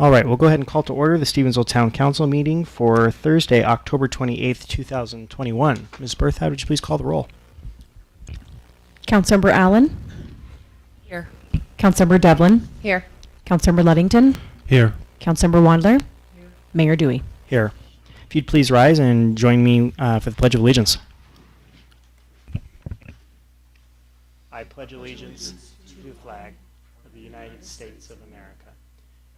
All right, we'll go ahead and call to order the Stevensville Town Council meeting for Thursday, October 28th, 2021. Ms. Berthoud, would you please call the roll? Councilmember Allen? Here. Councilmember Devlin? Here. Councilmember Ludington? Here. Councilmember Wandler? Here. Mayor Dewey? Here. If you'd please rise and join me for the Pledge of Allegiance. I pledge allegiance to the flag of the United States of America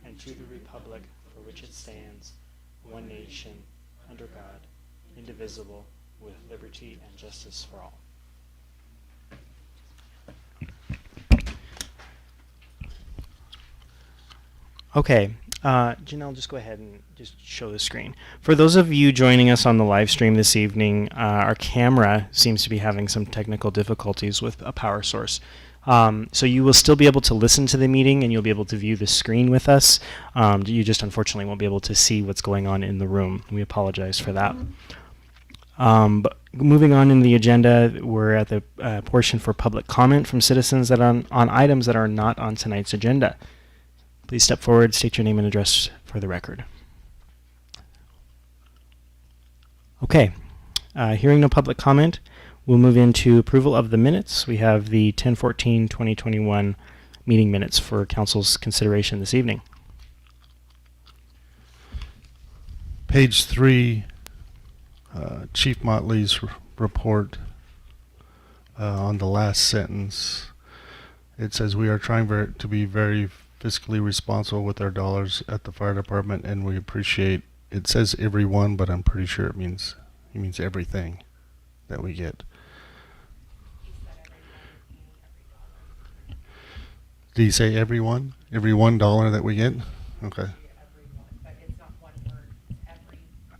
and to the republic for which it stands, one nation, under God, indivisible, with liberty and justice for all. Okay, Janelle, just go ahead and just show the screen. For those of you joining us on the live stream this evening, our camera seems to be having some technical difficulties with a power source. So you will still be able to listen to the meeting and you'll be able to view the screen with us. You just unfortunately won't be able to see what's going on in the room. We apologize for that. But moving on in the agenda, we're at the portion for public comment from citizens that on items that are not on tonight's agenda. Please step forward, state your name and address for the record. Okay, hearing no public comment, we'll move into approval of the minutes. We have the 10/14/2021 meeting minutes for council's consideration this evening. Page 3, Chief Motley's report on the last sentence. It says, "We are trying to be very fiscally responsible with our dollars at the fire department, and we appreciate," it says everyone, but I'm pretty sure he means everything that we get. Did he say everyone? Every $1 that we get? Okay.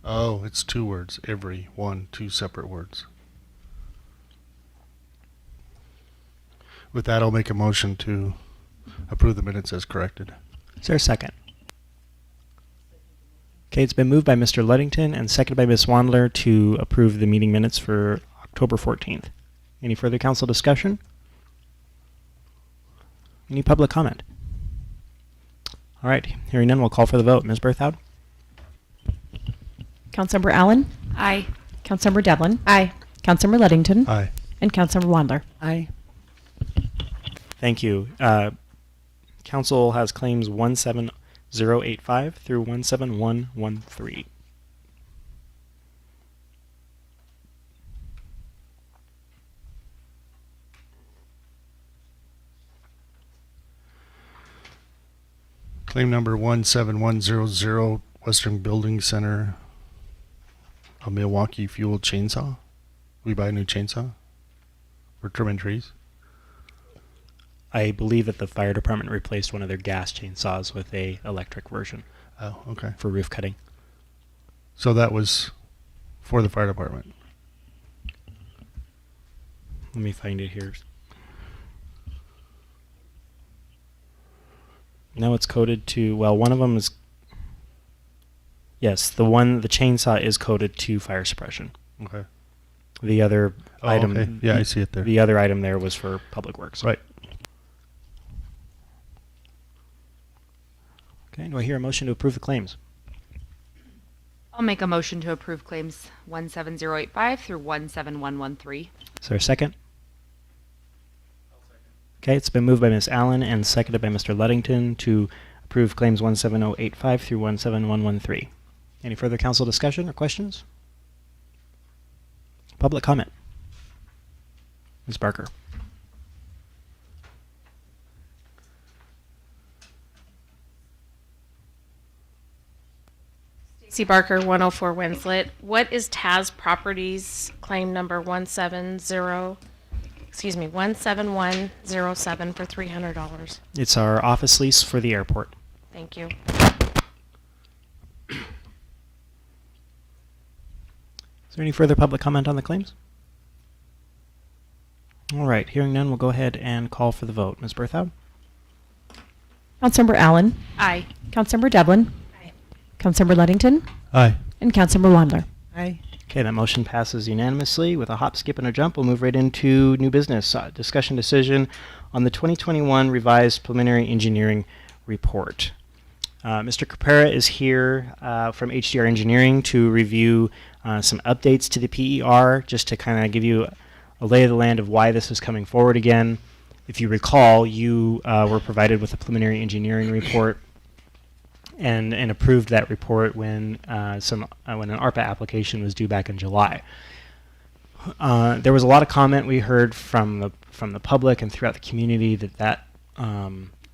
Oh, it's 2 words. Every one, 2 separate words. With that, I'll make a motion to approve the minutes as corrected. Is there a second? Okay, it's been moved by Mr. Ludington and seconded by Ms. Wandler to approve the meeting minutes for October 14th. Any further council discussion? Any public comment? All right, hearing none, we'll call for the vote. Ms. Berthoud? Councilmember Allen? Aye. Councilmember Devlin? Aye. Councilmember Ludington? Aye. And Councilmember Wandler? Aye. Thank you. Council has claims 17085 through 17113. Claim number 17100, Western Building Center, a Milwaukee fuel chainsaw. We buy a new chainsaw for trimming trees. I believe that the fire department replaced one of their gas chainsaws with a electric version Oh, okay. for roof cutting. So that was for the fire department. Let me find it here. No, it's coded to, well, one of them is, yes, the chainsaw is coded to fire suppression. Okay. The other item, okay. Yeah, I see it there. The other item there was for public works. Right. Okay, do I hear a motion to approve the claims? I'll make a motion to approve claims 17085 through 17113. Is there a second? Okay, it's been moved by Ms. Allen and seconded by Mr. Ludington to approve claims 17085 through 17113. Any further council discussion or questions? Public comment. Ms. Barker. C. Barker, 104 Winslet. What is Taz Properties claim number 17107 for $300? It's our office lease for the airport. Thank you. Is there any further public comment on the claims? All right, hearing none, we'll go ahead and call for the vote. Ms. Berthoud? Councilmember Allen? Aye. Councilmember Devlin? Aye. Councilmember Ludington? Aye. And Councilmember Wandler? Aye. Okay, that motion passes unanimously with a hop, skip, and a jump. We'll move right into new business. Discussion decision on the 2021 revised preliminary engineering report. Mr. Capera is here from HDR Engineering to review some updates to the PER, just to kind of give you a lay of the land of why this is coming forward again. If you recall, you were provided with a preliminary engineering report and approved that report when an ARPA application was due back in July. There was a lot of comment we heard from the public and throughout the community that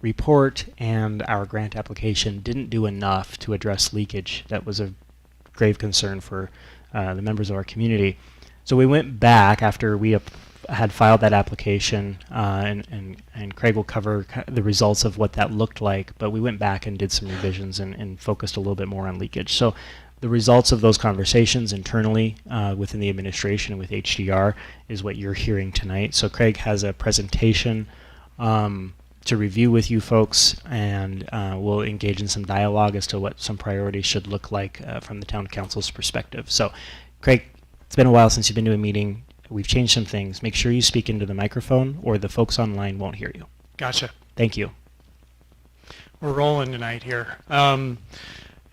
report and our grant application didn't do enough to address leakage. That was a grave concern for the members of our community. So we went back after we had filed that application, and Craig will cover the results of what that looked like, but we went back and did some revisions and focused a little bit more on leakage. So the results of those conversations internally within the administration and with HDR is what you're hearing tonight. So Craig has a presentation to review with you folks, and we'll engage in some dialogue as to what some priorities should look like from the town council's perspective. So Craig, it's been a while since you've been to a meeting. We've changed some things. Make sure you speak into the microphone or the folks online won't hear you. Gotcha. Thank you. We're rolling tonight here.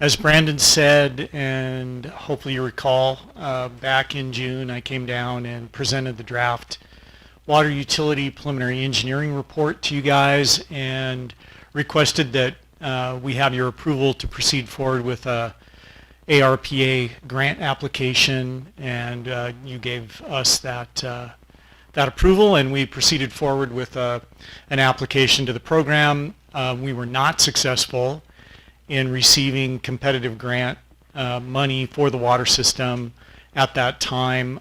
As Brandon said, and hopefully you recall, back in June I came down and presented the draft water utility preliminary engineering report to you guys and requested that we have your approval to proceed forward with a ARPA grant application, and you gave us that approval, and we proceeded forward with an application to the program. We were not successful in receiving competitive grant money for the water system at that time.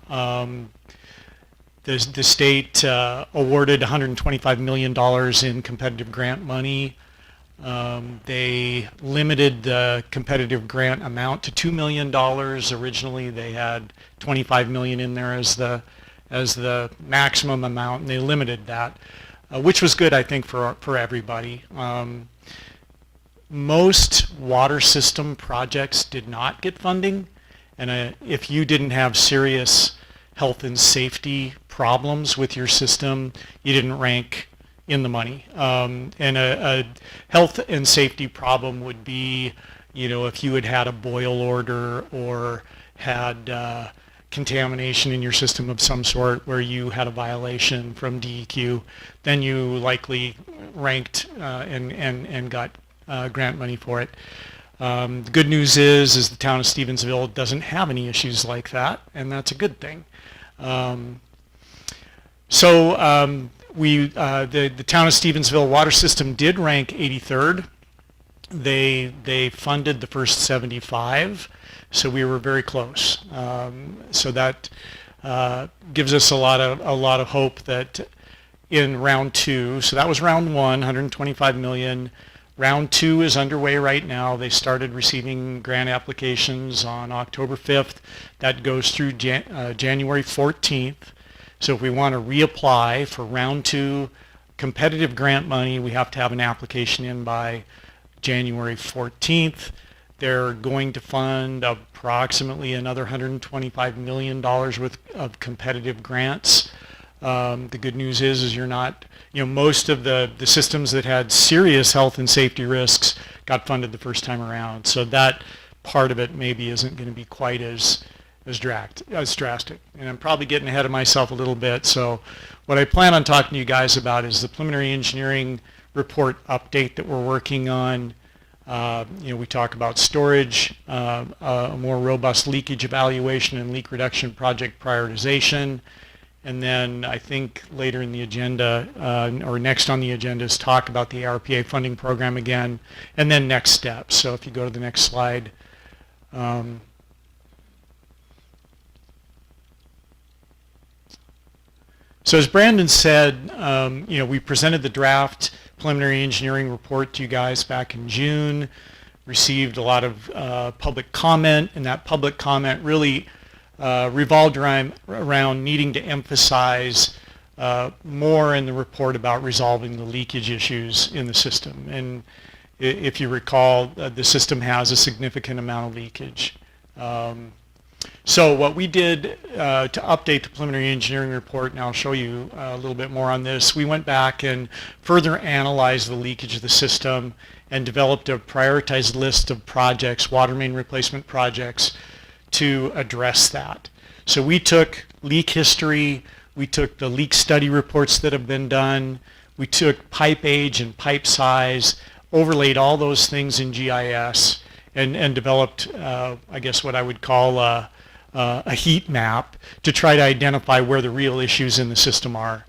The state awarded $125 million in competitive grant money. They limited the competitive grant amount to $2 million. Originally they had $25 million in there as the maximum amount, and they limited that, which was good, I think, for everybody. Most water system projects did not get funding, and if you didn't have serious health and safety problems with your system, you didn't rank in the money. And a health and safety problem would be, if you had a boil order or had contamination in your system of some sort where you had a violation from DEQ, then you likely ranked and got grant money for it. The good news is the town of Stevensville doesn't have any issues like that, and that's a good thing. The town of Stevensville water system did rank 83rd. They funded the first 75, so we were very close. So that gives us a lot of hope that in round two, so that was round one, 125 million. Round two is underway right now. They started receiving grant applications on October 5th. That goes through January 14th. So if we want to reapply for round two competitive grant money, we have to have an application in by January 14th. They're going to fund approximately another $125 million worth of competitive grants. The good news is you're not, most of the systems that had serious health and safety risks got funded the first time around. So that part of it maybe isn't going to be quite as drastic. And I'm probably getting ahead of myself a little bit. So what I plan on talking to you guys about is the preliminary engineering report update that we're working on. We talk about storage, a more robust leakage evaluation and leak reduction project prioritization. And then I think later in the agenda, or next on the agenda, is talk about the ARPA funding program again, and then next steps. So if you go to the next slide. So as Brandon said, we presented the draft preliminary engineering report to you guys back in June, received a lot of public comment, and that public comment really revolved around needing to emphasize more in the report about resolving the leakage issues in the system. And if you recall, the system has a significant amount of leakage. So what we did to update the preliminary engineering report, and I'll show you a little bit more on this, we went back and further analyzed the leakage of the system and developed a prioritized list of projects, water main replacement projects, to address that. So we took leak history, we took the leak study reports that have been done, we took pipe age and pipe size, overlaid all those things in GIS, and developed, I guess, what I would call a heat map to try to identify where the real issues in the system are.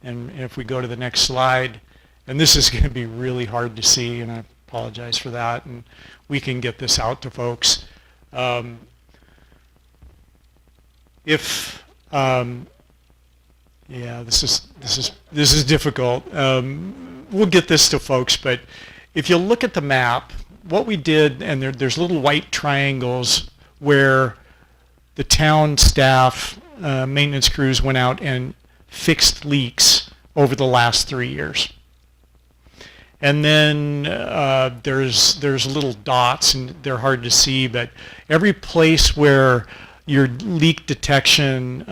And if we go to the next slide, and this is going to be really hard to see, and I apologize for that, and we can get this out to folks. Yeah, this is difficult. We'll get this to folks, but if you look at the map, what we did, and there's little white triangles where the town staff, maintenance crews went out and fixed leaks over the last 3 years. And then there's little dots, and they're hard to see, but every place where your leak detection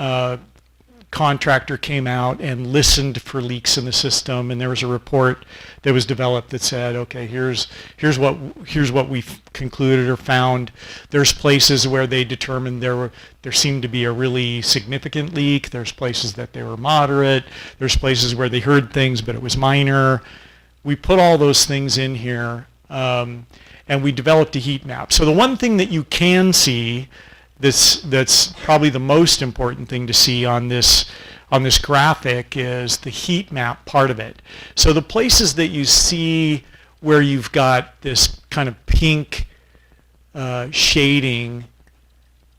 contractor came out and listened for leaks in the system, and there was a report that was developed that said, okay, here's what we've concluded or found. There's places where they determined there seemed to be a really significant leak. There's places that they were moderate. There's places where they heard things but it was minor. We put all those things in here, and we developed a heat map. So the one thing that you can see that's probably the most important thing to see on this graphic is the heat map part of it. So the places that you see where you've got this kind of pink shading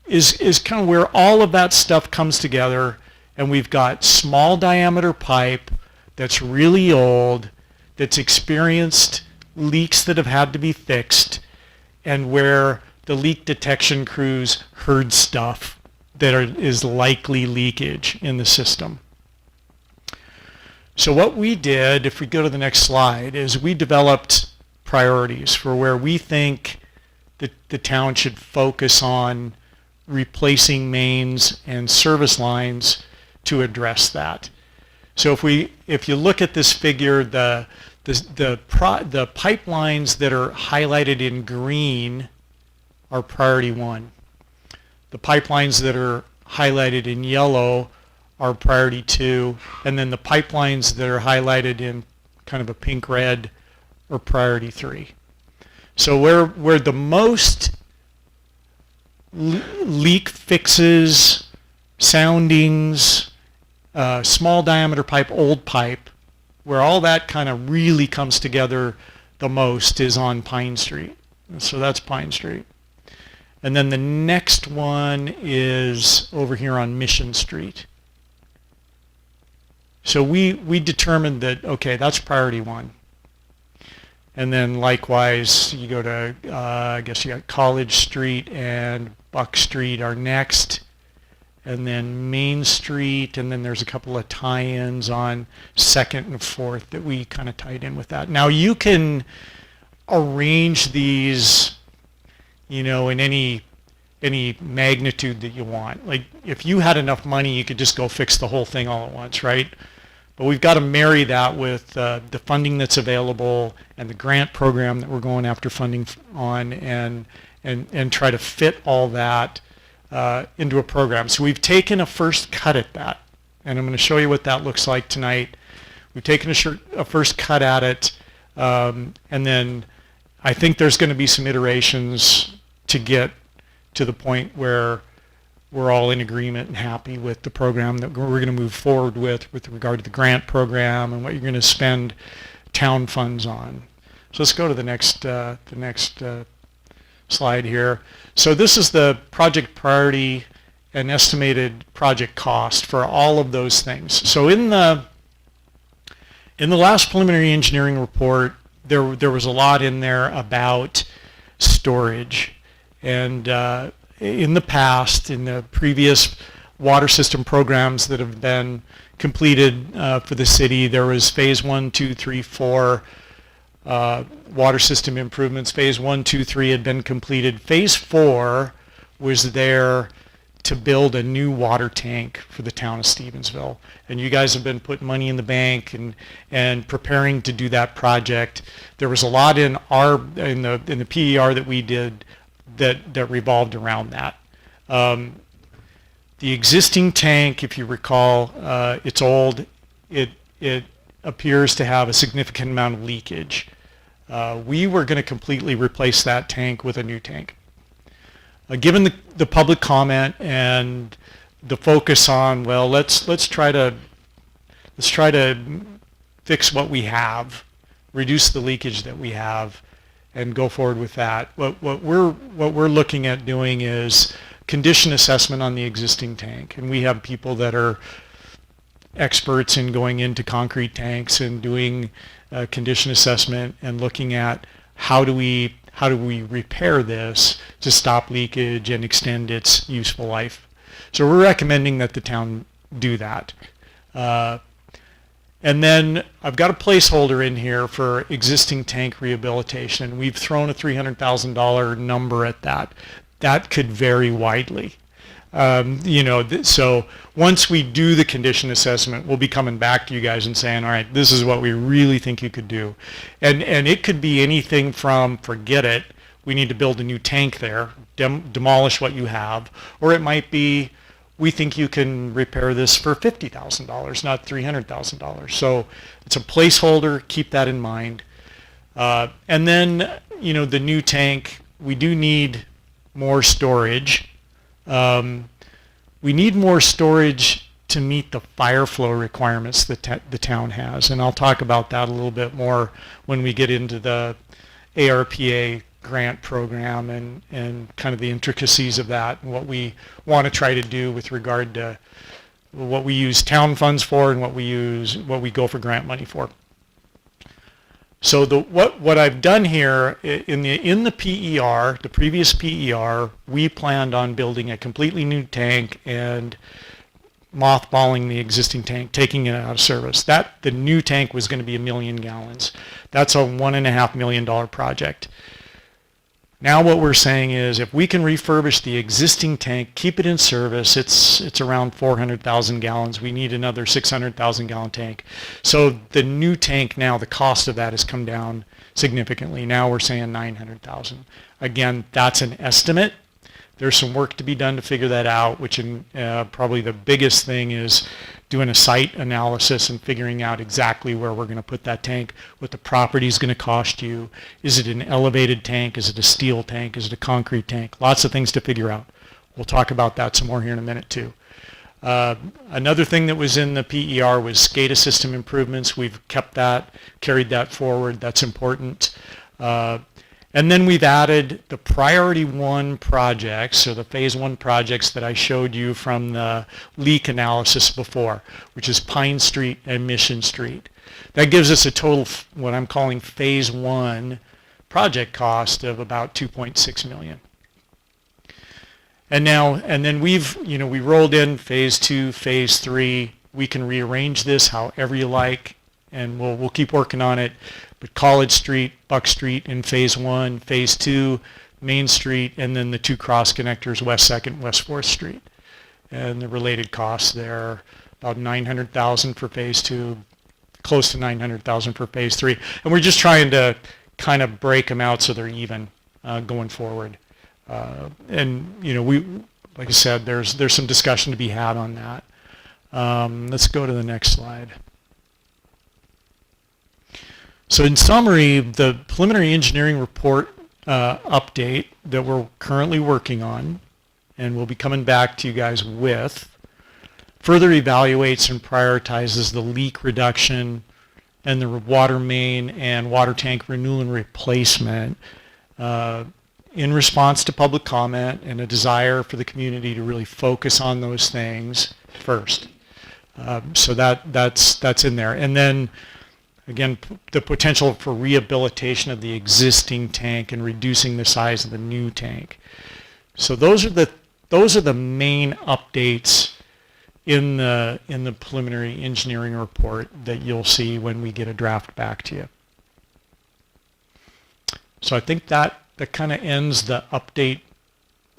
is kind of where all of that stuff comes together, and we've got small diameter pipe that's really old, that's experienced leaks that have had to be fixed, and where the leak detection crews heard stuff that is likely leakage in the system. So what we did, if we go to the next slide, is we developed priorities for where we think that the town should focus on replacing mains and service lines to address that. So if you look at this figure, the pipelines that are highlighted in green are priority 1. The pipelines that are highlighted in yellow are priority 2, and then the pipelines that are highlighted in kind of a pink red are priority 3. So where the most leak fixes, soundings, small diameter pipe, old pipe, where all that kind of really comes together the most is on Pine Street. So that's Pine Street. And then the next one is over here on Mission Street. So we determined that, okay, that's priority 1. And then likewise, you go to, I guess you got College Street and Buck Street are next. And then Main Street, and then there's a couple of tie-ins on 2nd and 4th that we kind of tied in with that. Now you can arrange these, you know, in any magnitude that you want. Like if you had enough money, you could just go fix the whole thing all at once, right? But we've got to marry that with the funding that's available and the grant program that we're going after funding on, and try to fit all that into a program. So we've taken a first cut at that, and I'm going to show you what that looks like tonight. We've taken a first cut at it, and then I think there's going to be some iterations to get to the point where we're all in agreement and happy with the program that we're going to move forward with regard to the grant program and what you're going to spend town funds on. So let's go to the next slide here. So this is the project priority and estimated project cost for all of those things. So in the last preliminary engineering report, there was a lot in there about storage, and in the past, in the previous water system programs that have been completed for the city, there was phase 1, 2, 3, 4 water system improvements. Phase 1, 2, 3 had been completed. Phase 4 was there to build a new water tank for the town of Stevensville. And you guys have been putting money in the bank and preparing to do that project. There was a lot in the PER that we did that revolved around that. The existing tank, if you recall, it's old. It appears to have a significant amount of leakage. We were going to completely replace that tank with a new tank. Given the public comment and the focus on, well, let's try to fix what we have, reduce the leakage that we have, and go forward with that. What we're looking at doing is condition assessment on the existing tank, and we have people that are experts in going into concrete tanks and doing condition assessment and looking at how do we repair this to stop leakage and extend its useful life. So we're recommending that the town do that. And then I've got a placeholder in here for existing tank rehabilitation. We've thrown a $300,000 number at that. That could vary widely. So once we do the condition assessment, we'll be coming back to you guys and saying, all right, this is what we really think you could do. And it could be anything from, forget it, we need to build a new tank there, demolish what you have, or it might be, we think you can repair this for $50,000, not $300,000. So it's a placeholder, keep that in mind. And then, the new tank, we do need more storage. We need more storage to meet the fire flow requirements that the town has, and I'll talk about that a little bit more when we get into the ARPA grant program and kind of the intricacies of that and what we want to try to do with regard to what we use town funds for and what we go for grant money for. So what I've done here in the PER, the previous PER, we planned on building a completely new tank and mothballing the existing tank, taking it out of service. The new tank was going to be 1 million gallons. That's a $1.5 million project. Now what we're saying is if we can refurbish the existing tank, keep it in service, it's around 400,000 gallons. We need another 600,000 gallon tank. So the new tank now, the cost of that has come down significantly. Now we're saying 900,000. Again, that's an estimate. There's some work to be done to figure that out, which probably the biggest thing is doing a site analysis and figuring out exactly where we're going to put that tank, what the property is going to cost you. Is it an elevated tank? Is it a steel tank? Is it a concrete tank? Lots of things to figure out. We'll talk about that some more here in a minute too. Another thing that was in the PER was SCADA system improvements. We've kept that, carried that forward. That's important. And then we've added the priority 1 projects, or the phase 1 projects that I showed you from the leak analysis before, which is Pine Street and Mission Street. That gives us a total, what I'm calling phase 1 project cost of about $2.6 million. And then we rolled in phase 2, phase 3. We can rearrange this however you like, and we'll keep working on it. But College Street, Buck Street in phase 1, phase 2, Main Street, and then the 2 cross connectors, West 2nd, West 4th Street. And the related costs there, about $900,000 for phase 2, close to $900,000 for phase 3. And we're just trying to kind of break them out so they're even going forward. And like I said, there's some discussion to be had on that. Let's go to the next slide. So in summary, the preliminary engineering report update that we're currently working on, and we'll be coming back to you guys with, further evaluates and prioritizes the leak reduction and the water main and water tank renewal and replacement in response to public comment and a desire for the community to really focus on those things first. So that's in there. And then again, the potential for rehabilitation of the existing tank and reducing the size of the new tank. So those are the main updates in the preliminary engineering report that you'll see when we get a draft back to you. So I think that kind of ends the update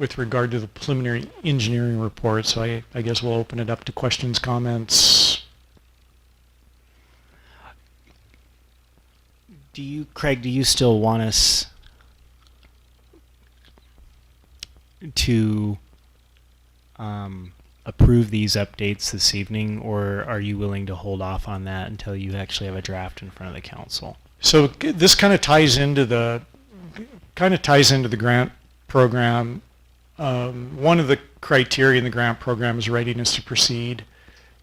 with regard to the preliminary engineering report. So I guess we'll open it up to questions, comments. Craig, do you still want us to approve these updates this evening, or are you willing to hold off on that until you actually have a draft in front of the council? So this kind of ties into the grant program. One of the criteria in the grant program is readiness to proceed,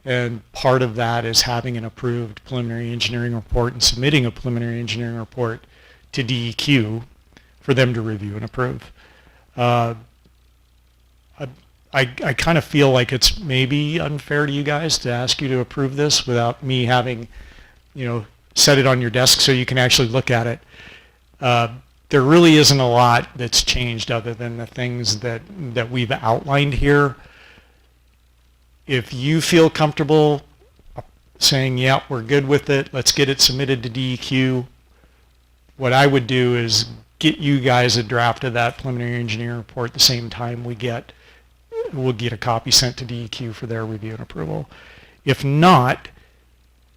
and part of that is having an approved preliminary engineering report and submitting a preliminary engineering report to DEQ for them to review and approve. I kind of feel like it's maybe unfair to you guys to ask you to approve this without me having, set it on your desk so you can actually look at it. There really isn't a lot that's changed other than the things that we've outlined here. If you feel comfortable saying, yeah, we're good with it, let's get it submitted to DEQ, what I would do is get you guys a draft of that preliminary engineering report the same time we'll get a copy sent to DEQ for their review and approval. If not,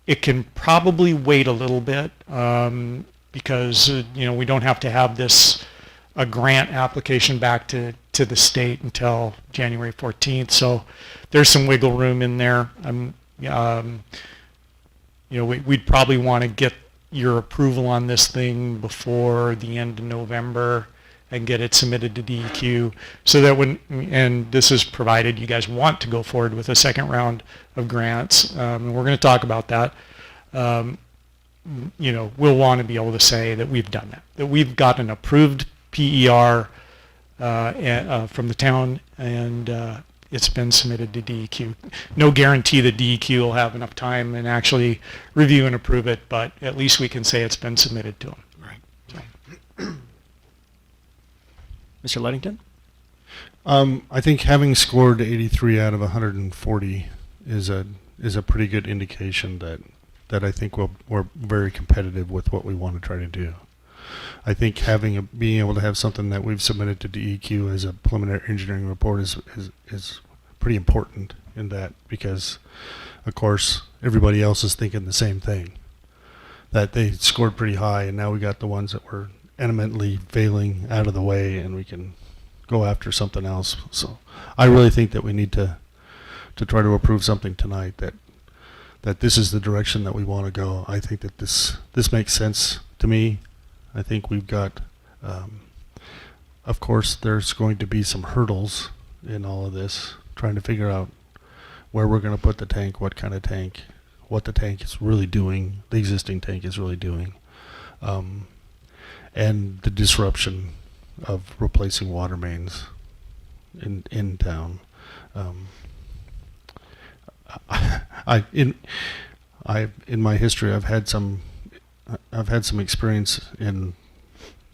it can probably wait a little bit because we don't have to have a grant application back to the state until January 14th. So there's some wiggle room in there. We'd probably want to get your approval on this thing before the end of November and get it submitted to DEQ so that and this is provided you guys want to go forward with a second round of grants, and we're going to talk about that. We'll want to be able to say that we've done that we've got an approved PER from the town, and it's been submitted to DEQ. No guarantee that DEQ will have enough time and actually review and approve it, but at least we can say it's been submitted to them. Mr. Ludington? I think having scored 83 out of 140 is a pretty good indication that I think we're very competitive with what we want to try to do. I think being able to have something that we've submitted to DEQ as a preliminary engineering report is pretty important in that, because of course everybody else is thinking the same thing, that they scored pretty high, and now we got the ones that were eminently failing out of the way, and we can go after something else. So I really think that we need to try to approve something tonight that this is the direction that we want to go. I think that this makes sense to me. I think we've got, of course, there's going to be some hurdles in all of this, trying to figure out where we're going to put the tank, what kind of tank, what the tank is really doing, the existing tank is really doing, and the disruption of replacing water mains in town. In my history, I've had some experience in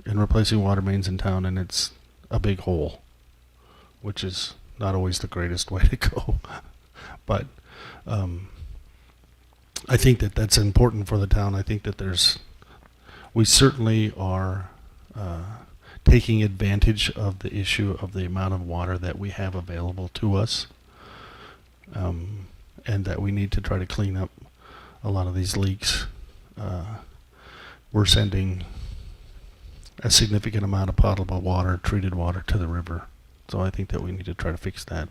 replacing water mains in town, and it's a big hole, which is not always the greatest way to go. But I think that that's important for the town. I think that we certainly are taking advantage of the issue of the amount of water that we have available to us, and that we need to try to clean up a lot of these leaks. We're sending a significant amount of potable water, treated water, to the river. So I think that we need to try to fix that.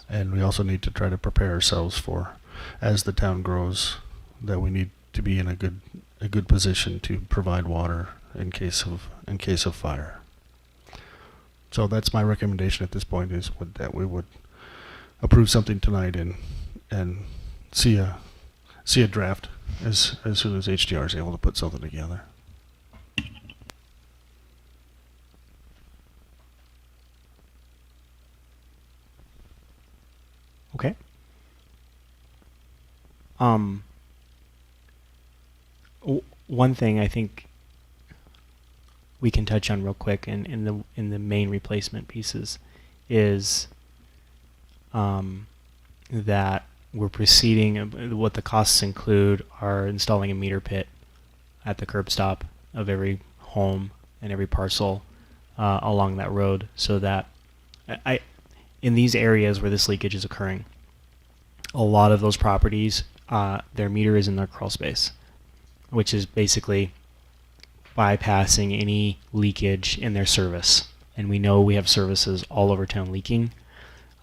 And we also need to try to prepare ourselves for, as the town grows, that we need to be in a good position to provide water in case of fire. So that's my recommendation at this point, is that we would approve something tonight and see a draft as soon as HDR is able to put something together. Okay. One thing I think we can touch on real quick in the main replacement pieces is that we're proceeding. What the costs include are installing a meter pit at the curb stop of every home and every parcel along that road, so that in these areas where this leakage is occurring, a lot of those properties, their meter is in their crawl space, which is basically bypassing any leakage in their service. And we know we have services all over town leaking.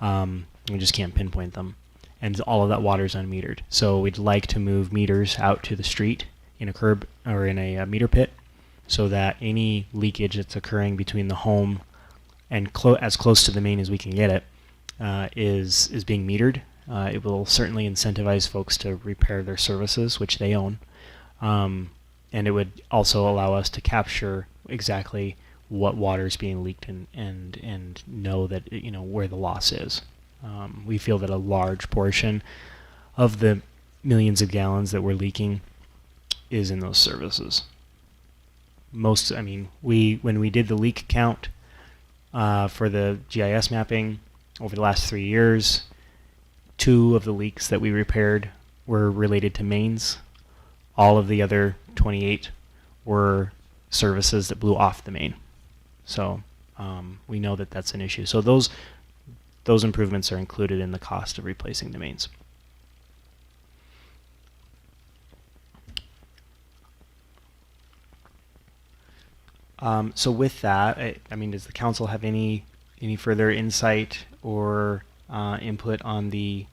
We just can't pinpoint them. And all of that water is unmetered. So we'd like to move meters out to the street in a curb or in a meter pit, so that any leakage that's occurring between the home and as close to the main as we can get it is being metered. It will certainly incentivize folks to repair their services, which they own. And it would also allow us to capture exactly what water is being leaked and know that, where the loss is. We feel that a large portion of the millions of gallons that we're leaking is in those services. When we did the leak count for the GIS mapping over the last 3 years, 2 of the leaks that we repaired were related to mains. All of the other 28 were services that blew off the main. So we know that that's an issue. So those improvements are included in the cost of replacing the mains. So with that, does the council have any further insight or input on the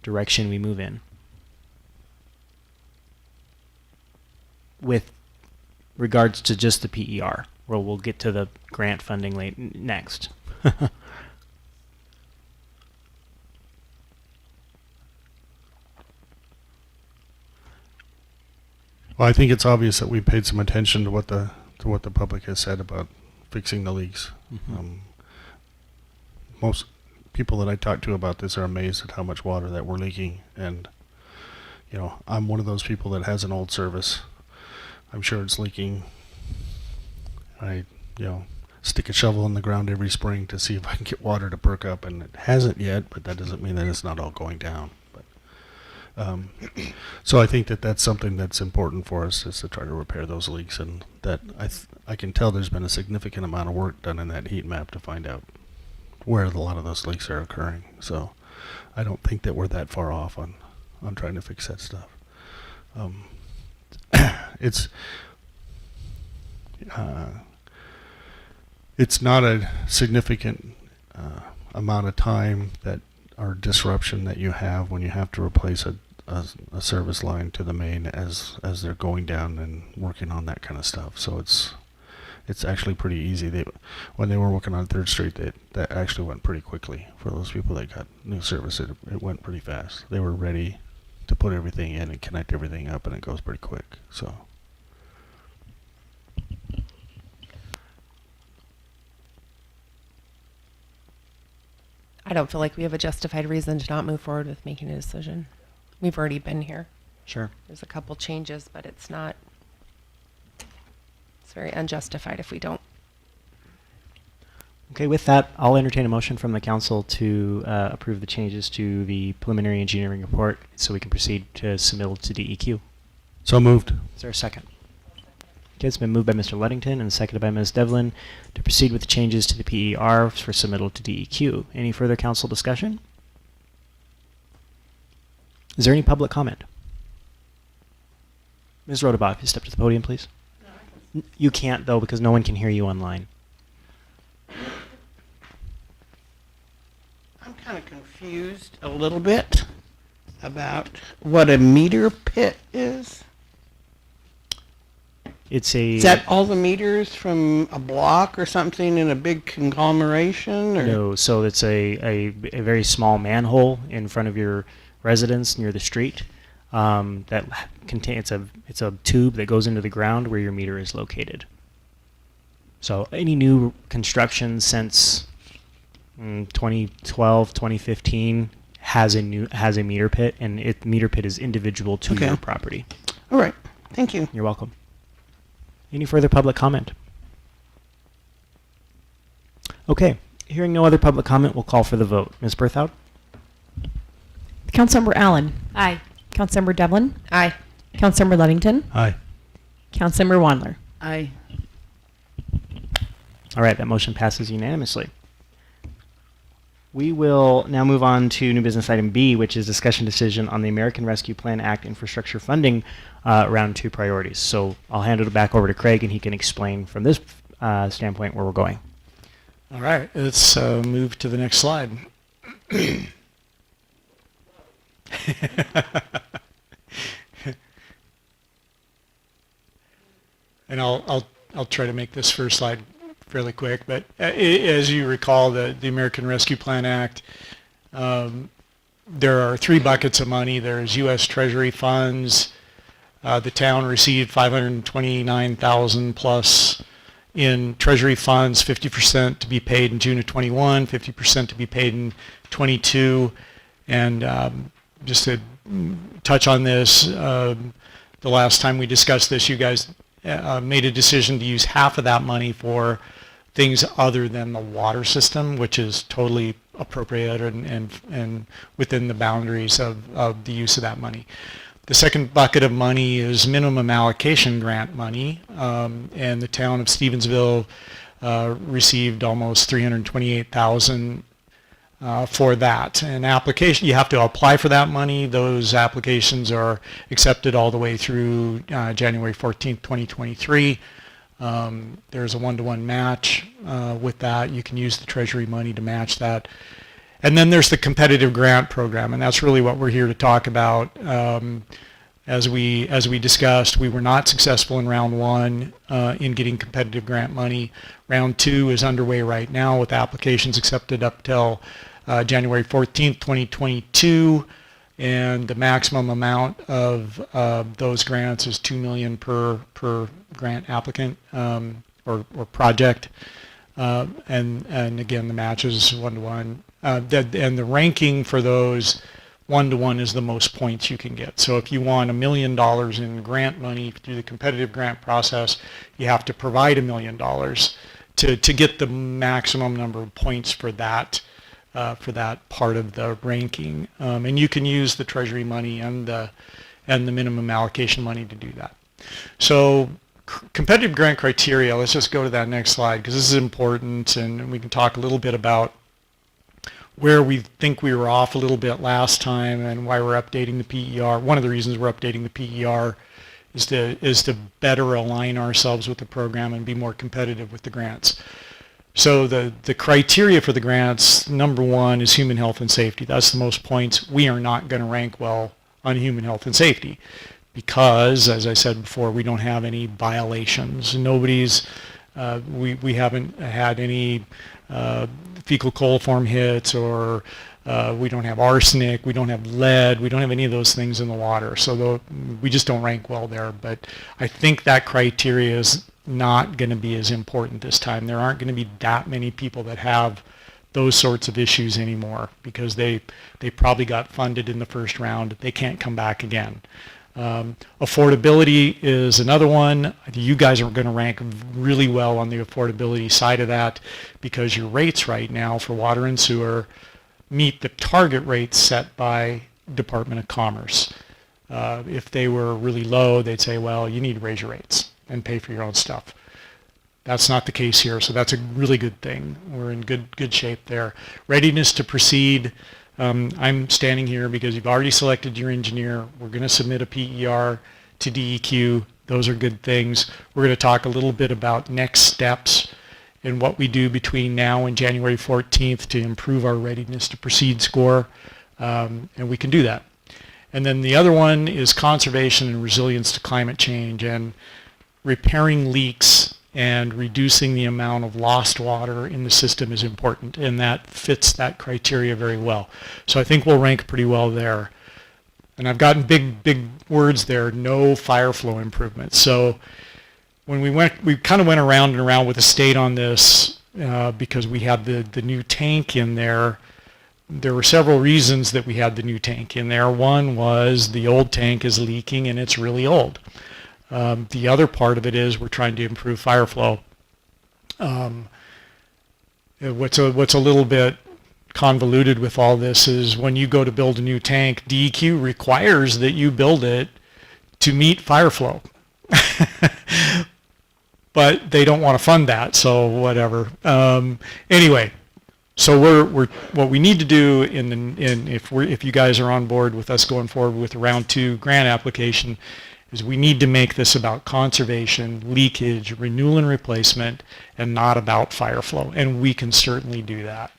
direction we move in? With regards to just the PER, well, we'll get to the grant funding next. Well, I think it's obvious that we paid some attention to what the public has said about fixing the leaks. Mm-hmm. Most people that I talk to about this are amazed at how much water that we're leaking, and I'm one of those people that has an old service. I'm sure it's leaking. I stick a shovel in the ground every spring to see if I can get water to perk up, and it hasn't yet, but that doesn't mean that it's not all going down. So I think that that's something that's important for us, is to try to repair those leaks, and that I can tell there's been a significant amount of work done in that heat map to find out where a lot of those leaks are occurring. So I don't think that we're that far off on trying to fix that stuff. It's not a significant amount of time that or disruption that you have when you have to replace a service line to the main as they're going down and working on that kind of stuff. So it's actually pretty easy. When they were working on 3rd Street, that actually went pretty quickly for those people that got new service. It went pretty fast. They were ready to put everything in and connect everything up, and it goes pretty quick. So. I don't feel like we have a justified reason to not move forward with making a decision. We've already been here. Sure. There's a couple changes, but it's very unjustified if we don't. Okay, with that, I'll entertain a motion from the council to approve the changes to the preliminary engineering report so we can proceed to submittal to DEQ. So moved. Is there a second? Okay, it's been moved by Mr. Ludington and seconded by Ms. Devlin to proceed with the changes to the PER for submittal to DEQ. Any further council discussion? Is there any public comment? Ms. Rodabaugh, if you step to the podium, please. You can't, though, because no one can hear you online. I'm kind of confused a little bit about what a meter pit is. It's a... Is that all the meters from a block or something in a big conglomeration? Or? No, so it's a very small manhole in front of your residence near the street that contains it's a tube that goes into the ground where your meter is located. So any new construction since 2012, 2015 has a meter pit, and meter pit is individual to your property. All right. Thank you. You're welcome. Any further public comment? Okay. Hearing no other public comment, we'll call for the vote. Ms. Berthoud? Councilmember Allen. Aye. Councilmember Devlin. Aye. Councilmember Ludington. Aye. Councilmember Wandler. Aye. All right, that motion passes unanimously. We will now move on to new business item B, which is discussion decision on the American Rescue Plan Act infrastructure funding round 2 priorities. So I'll hand it back over to Craig, and he can explain from this standpoint where we're going. All right, let's move to the next slide. And I'll try to make this first slide fairly quick. But as you recall, the American Rescue Plan Act, there are 3 buckets of money. There's U.S. Treasury funds. The town received $529,000 plus in Treasury funds, 50% to be paid in June of 21, 50% to be paid in 22. And just to touch on this, the last time we discussed this, you guys made a decision to use half of that money for things other than the water system, which is totally appropriate and within the boundaries of the use of that money. The second bucket of money is minimum allocation grant money, and the town of Stevensville received almost $328,000 for that. An application, you have to apply for that money. Those applications are accepted all the way through January 14th, 2023. There's a 1-to-1 match with that. You can use the Treasury money to match that. And then there's the competitive grant program, and that's really what we're here to talk about. As we discussed, we were not successful in round 1 in getting competitive grant money. Round 2 is underway right now with applications accepted up till January 14th, 2022, and the maximum amount of those grants is $2 million per grant applicant or project. And again, the match is 1-to-1. And the ranking for those 1-to-1 is the most points you can get. So if you want $1 million in grant money through the competitive grant process, you have to provide $1 million to get the maximum number of points for that part of the ranking. And you can use the Treasury money and the minimum allocation money to do that. So competitive grant criteria, let's just go to that next slide because this is important, and we can talk a little bit about where we think we were off a little bit last time and why we're updating the PER. One of the reasons we're updating the PER is to better align ourselves with the program and be more competitive with the grants. So the criteria for the grants, number 1 is human health and safety. That's the most points. We are not going to rank well on human health and safety because, as I said before, we don't have any violations. Nobody's, we haven't had any fecal coliform hits, or we don't have arsenic, we don't have lead, we don't have any of those things in the water. So we just don't rank well there. But I think that criteria is not going to be as important this time. There aren't going to be that many people that have those sorts of issues anymore because they probably got funded in the first round. They can't come back again. Affordability is another one. You guys are going to rank really well on the affordability side of that because your rates right now for water and sewer meet the target rates set by Department of Commerce. If they were really low, they'd say, well, you need to raise your rates and pay for your own stuff. That's not the case here, so that's a really good thing. We're in good shape there. Readiness to proceed. I'm standing here because you've already selected your engineer. We're going to submit a PER to DEQ. Those are good things. We're going to talk a little bit about next steps and what we do between now and January 14th to improve our readiness to proceed score, and we can do that. And then the other one is conservation and resilience to climate change, and repairing leaks and reducing the amount of lost water in the system is important, and that fits that criteria very well. So I think we'll rank pretty well there. And I've gotten big words there, no fire flow improvements. So when we kind of went around and around with the state on this because we had the new tank in there. There were several reasons that we had the new tank in there. One was the old tank is leaking and it's really old. The other part of it is we're trying to improve fire flow. What's a little bit convoluted with all this is when you go to build a new tank, DEQ requires that you build it to meet fire flow. But they don't want to fund that, so whatever. Anyway, So what we need to do if you guys are on board with us going forward with a round 2 grant application is we need to make this about conservation, leakage, renewal and replacement, and not about fire flow. And we can certainly do that.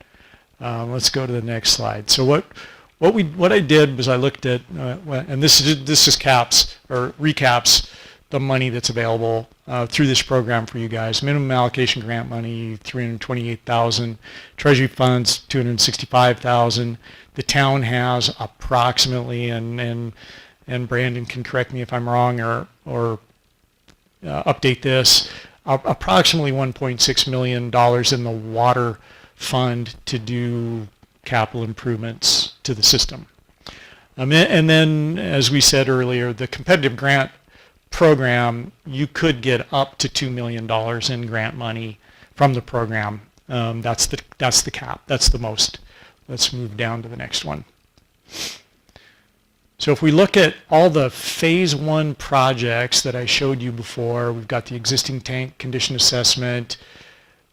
Let's go to the next slide. So what I did was I looked at, and this just recaps the money that's available through this program for you guys. Minimum allocation grant money, $328,000. Treasury funds, $265,000. The town has approximately, and Brandon can correct me if I'm wrong or update this, approximately $1.6 million in the water fund to do capital improvements to the system. And then, as we said earlier, the competitive grant program, you could get up to $2 million in grant money from the program. That's the cap. That's the most. Let's move down to the next one. So if we look at all the phase 1 projects that I showed you before, we've got the existing tank condition assessment.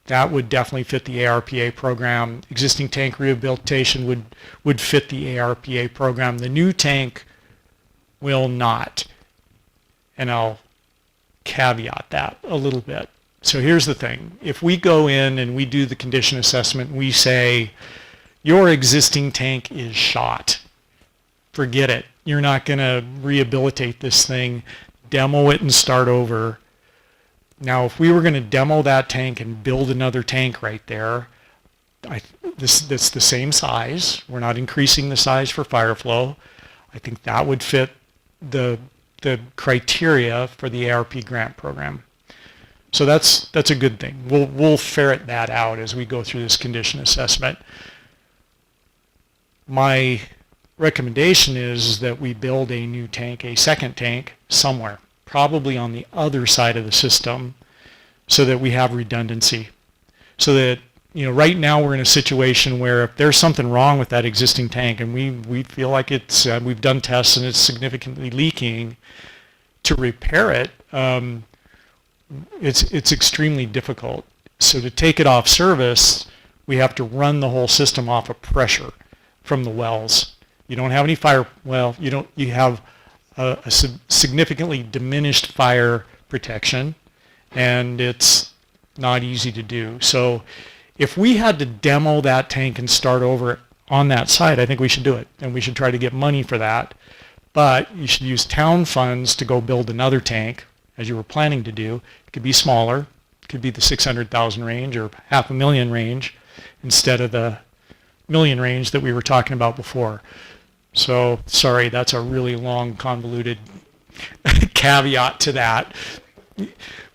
That would definitely fit the ARPA program. Existing tank rehabilitation would fit the ARPA program. The new tank will not. And I'll caveat that a little bit. So here's the thing. If we go in and we do the condition assessment, we say, your existing tank is shot. Forget it. You're not going to rehabilitate this thing, demo it and start over. Now, if we were going to demo that tank and build another tank right there, that's the same size. We're not increasing the size for fire flow. I think that would fit the criteria for the ARP grant program. So that's a good thing. We'll ferret that out as we go through this condition assessment. My recommendation is that we build a new tank, a second tank, somewhere, probably on the other side of the system, so that we have redundancy. So that, right now we're in a situation where if there's something wrong with that existing tank and we feel like it's, we've done tests and it's significantly leaking, to repair it, it's extremely difficult. So to take it off service, we have to run the whole system off of pressure from the wells. You don't have any fire, you have a significantly diminished fire protection, and it's not easy to do. So if we had to demo that tank and start over on that site, I think we should do it, and we should try to get money for that. But you should use town funds to go build another tank, as you were planning to do. It could be smaller. It could be the 600,000 range or $500,000 range instead of the million range that we were talking about before. So, sorry, that's a really long, convoluted caveat to that.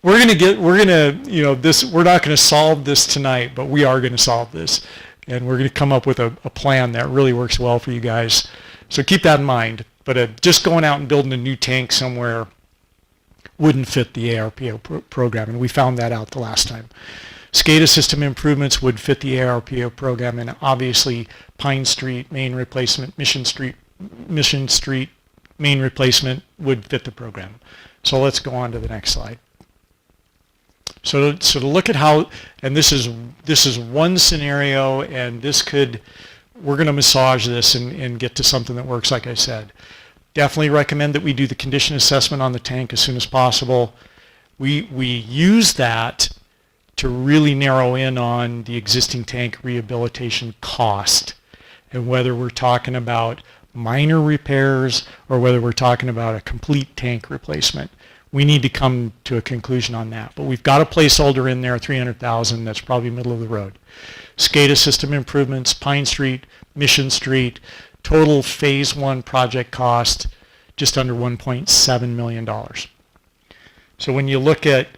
We're not going to solve this tonight, but we are going to solve this. And we're going to come up with a plan that really works well for you guys. So keep that in mind. But just going out and building a new tank somewhere wouldn't fit the ARPA program, and we found that out the last time. SCADA system improvements would fit the ARPA program, and obviously Pine Street main replacement, Mission Street main replacement would fit the program. So let's go on to the next slide. So to look at how, and this is one scenario, and we're going to massage this and get to something that works, like I said. Definitely recommend that we do the condition assessment on the tank as soon as possible. We use that to really narrow in on the existing tank rehabilitation cost, and whether we're talking about minor repairs or whether we're talking about a complete tank replacement. We need to come to a conclusion on that. But we've got a placeholder in there, $300,000, that's probably middle of the road. SCADA system improvements, Pine Street, Mission Street, total phase 1 project cost, just under $1.7 million. So when you look at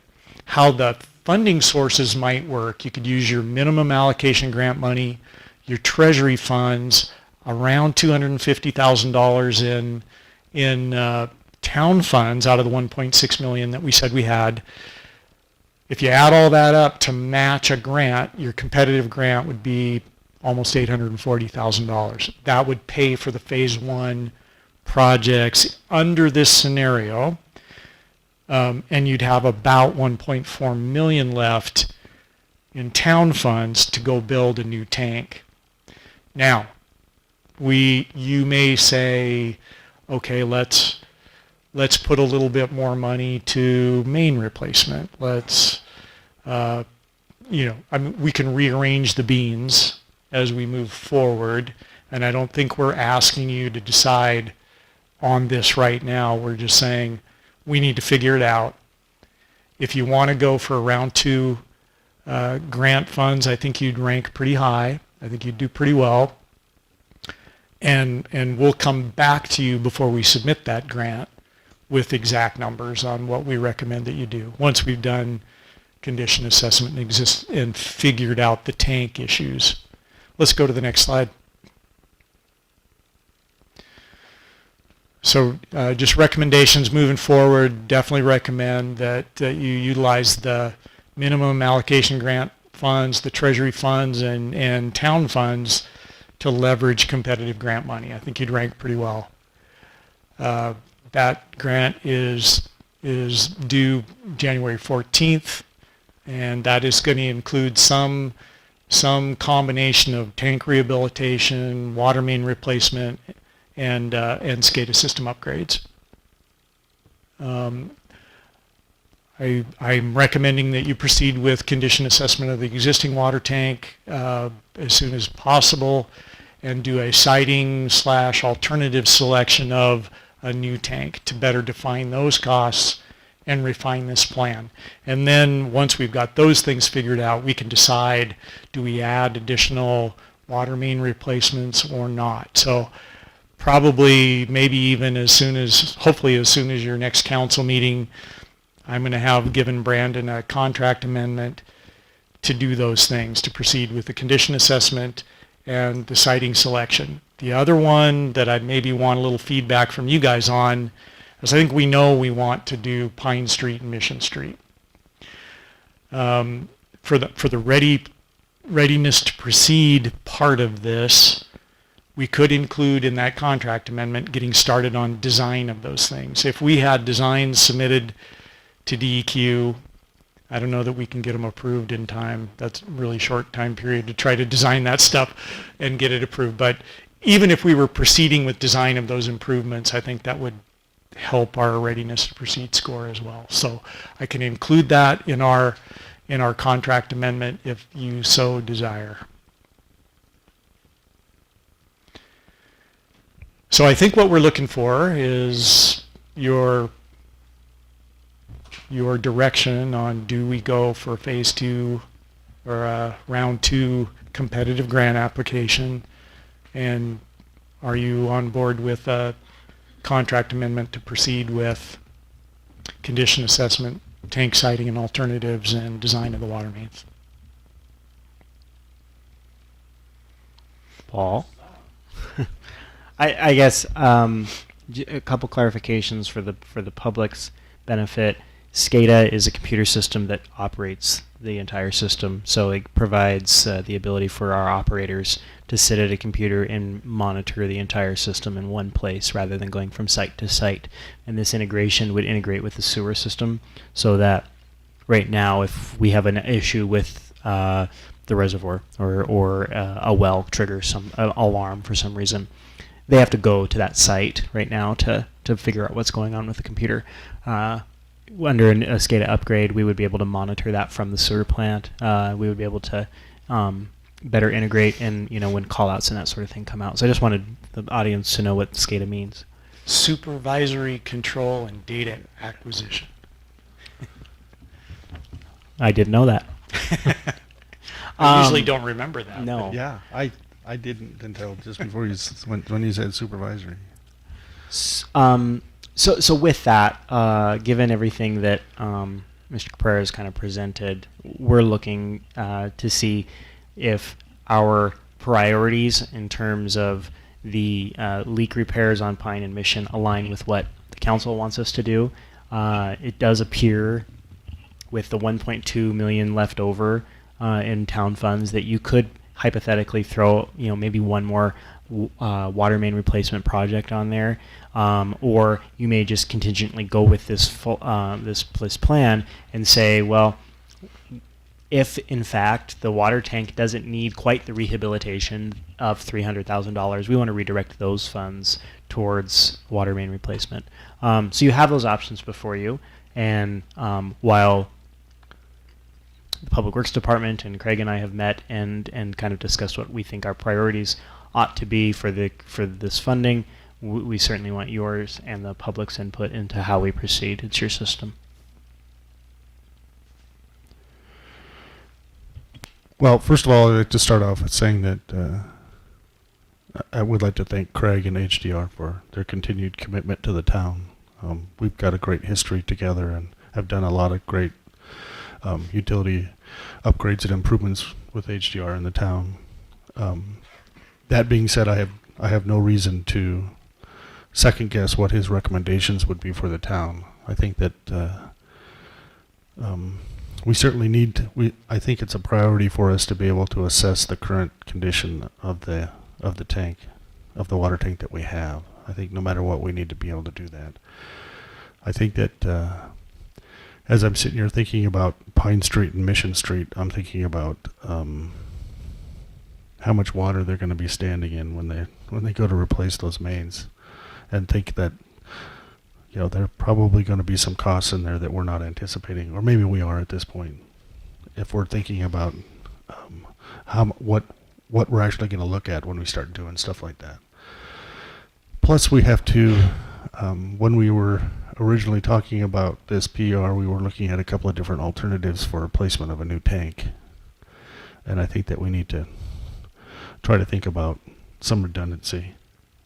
how the funding sources might work, you could use your minimum allocation grant money, your treasury funds, around $250,000 in town funds out of the $1.6 million that we said we had. If you add all that up to match a grant, your competitive grant would be almost $840,000. That would pay for the phase 1 projects under this in town funds to go build a new tank. Now, you may say, okay, let's put a little bit more money to main replacement. Let's, we can rearrange the beans as we move forward, and I don't think we're asking you to decide on this right now. We're just saying we need to figure it out. If you want to go for round 2 grant funds, I think you'd rank pretty high. I think you'd do pretty well. And we'll come back to you before we submit that grant with exact numbers on what we recommend that you do once we've done condition assessment and figured out the tank issues. Let's go to the next slide. So just recommendations moving forward. Definitely recommend that you utilize the minimum allocation grant funds, the treasury funds, and town funds to leverage competitive grant money. I think you'd rank pretty well. That grant is due January 14th, and that is going to include some combination of tank rehabilitation, water main replacement, and SCADA system upgrades. I'm recommending that you proceed with condition assessment of the existing water tank as soon as possible, and do a siting/alternative selection of a new tank to better define those costs and refine this plan. And then once we've got those things figured out, we can decide, do we add additional water main replacements or not? So probably maybe even hopefully as soon as your next council meeting, I'm going to have given Brandon a contract amendment to do those things, to proceed with the condition assessment and the siting selection. The other one that I maybe want a little feedback from you guys on is I think we know we want to do Pine Street and Mission Street. For the readiness to proceed part of this, we could include in that contract amendment getting started on design of those things. If we had designs submitted to DEQ, I don't know that we can get them approved in time. That's a really short time period to try to design that stuff and get it approved. But even if we were proceeding with design of those improvements, I think that would help our readiness to proceed score as well. So I can include that in our contract amendment if you so desire. So I think what we're looking for is your direction on, do we go for phase 2 or round 2 competitive grant application, and are you on board with a contract amendment to proceed with condition assessment, tank siting and alternatives, and design of the water mains? Paul? I guess a couple clarifications for the public's benefit. SCADA is a computer system that operates the entire system, so it provides the ability for our operators to sit at a computer and monitor the entire system in one place rather than going from site to site. And this integration would integrate with the sewer system, so that right now if we have an issue with the reservoir or a well triggers some alarm for some reason, they have to go to that site right now to figure out what's going on with the computer. Under a SCADA upgrade, we would be able to monitor that from the sewer plant. We would be able to better integrate, and when call-outs and that sort of thing come out. So I just wanted the audience to know what SCADA means. Supervisory control and data acquisition. I didn't know that. I usually don't remember that. No. Yeah, I didn't until just before when you said supervisory. So with that, given everything that Mr. Caprera has kind of presented, we're looking to see if our priorities in terms of the leak repairs on Pine and Mission align with what the council wants us to do. It does appear, with the 1.2 million left over in town funds, that you could hypothetically throw maybe one more water main replacement project on there, or you may just contingently go with this full, this plan and say, well, if in fact the water tank doesn't need quite the rehabilitation of $300,000, we want to redirect those funds towards water main replacement. So you have those options before you, and while the Public Works Department and Craig and I have met and kind of discussed what we think our priorities ought to be for this funding, we certainly want yours and the public's input into how we proceed. It's your system. Well, first of all, I'd like to start off with saying that I would like to thank Craig and HDR for their continued commitment to the town. We've got a great history together and have done a lot of great utility upgrades and improvements with HDR in the town. That being said, I have no reason to second guess what his recommendations would be for the town. I think that we certainly need to, I think it's a priority for us to be able to assess the current condition of the tank, of the water tank that we have. I think no matter what, we need to be able to do that. I think that as I'm sitting here thinking about Pine Street and Mission Street, I'm thinking about how much water they're going to be standing in when they go to replace those mains, and think that, you know, there are probably going to be some costs in there that we're not anticipating, or maybe we are at this point, if we're thinking about what we're actually going to look at when we start doing stuff like that. Plus, we have to, when we were originally talking about this PR, we were looking at a couple of different alternatives for replacement of a new tank, and I think that we need to try to think about some redundancy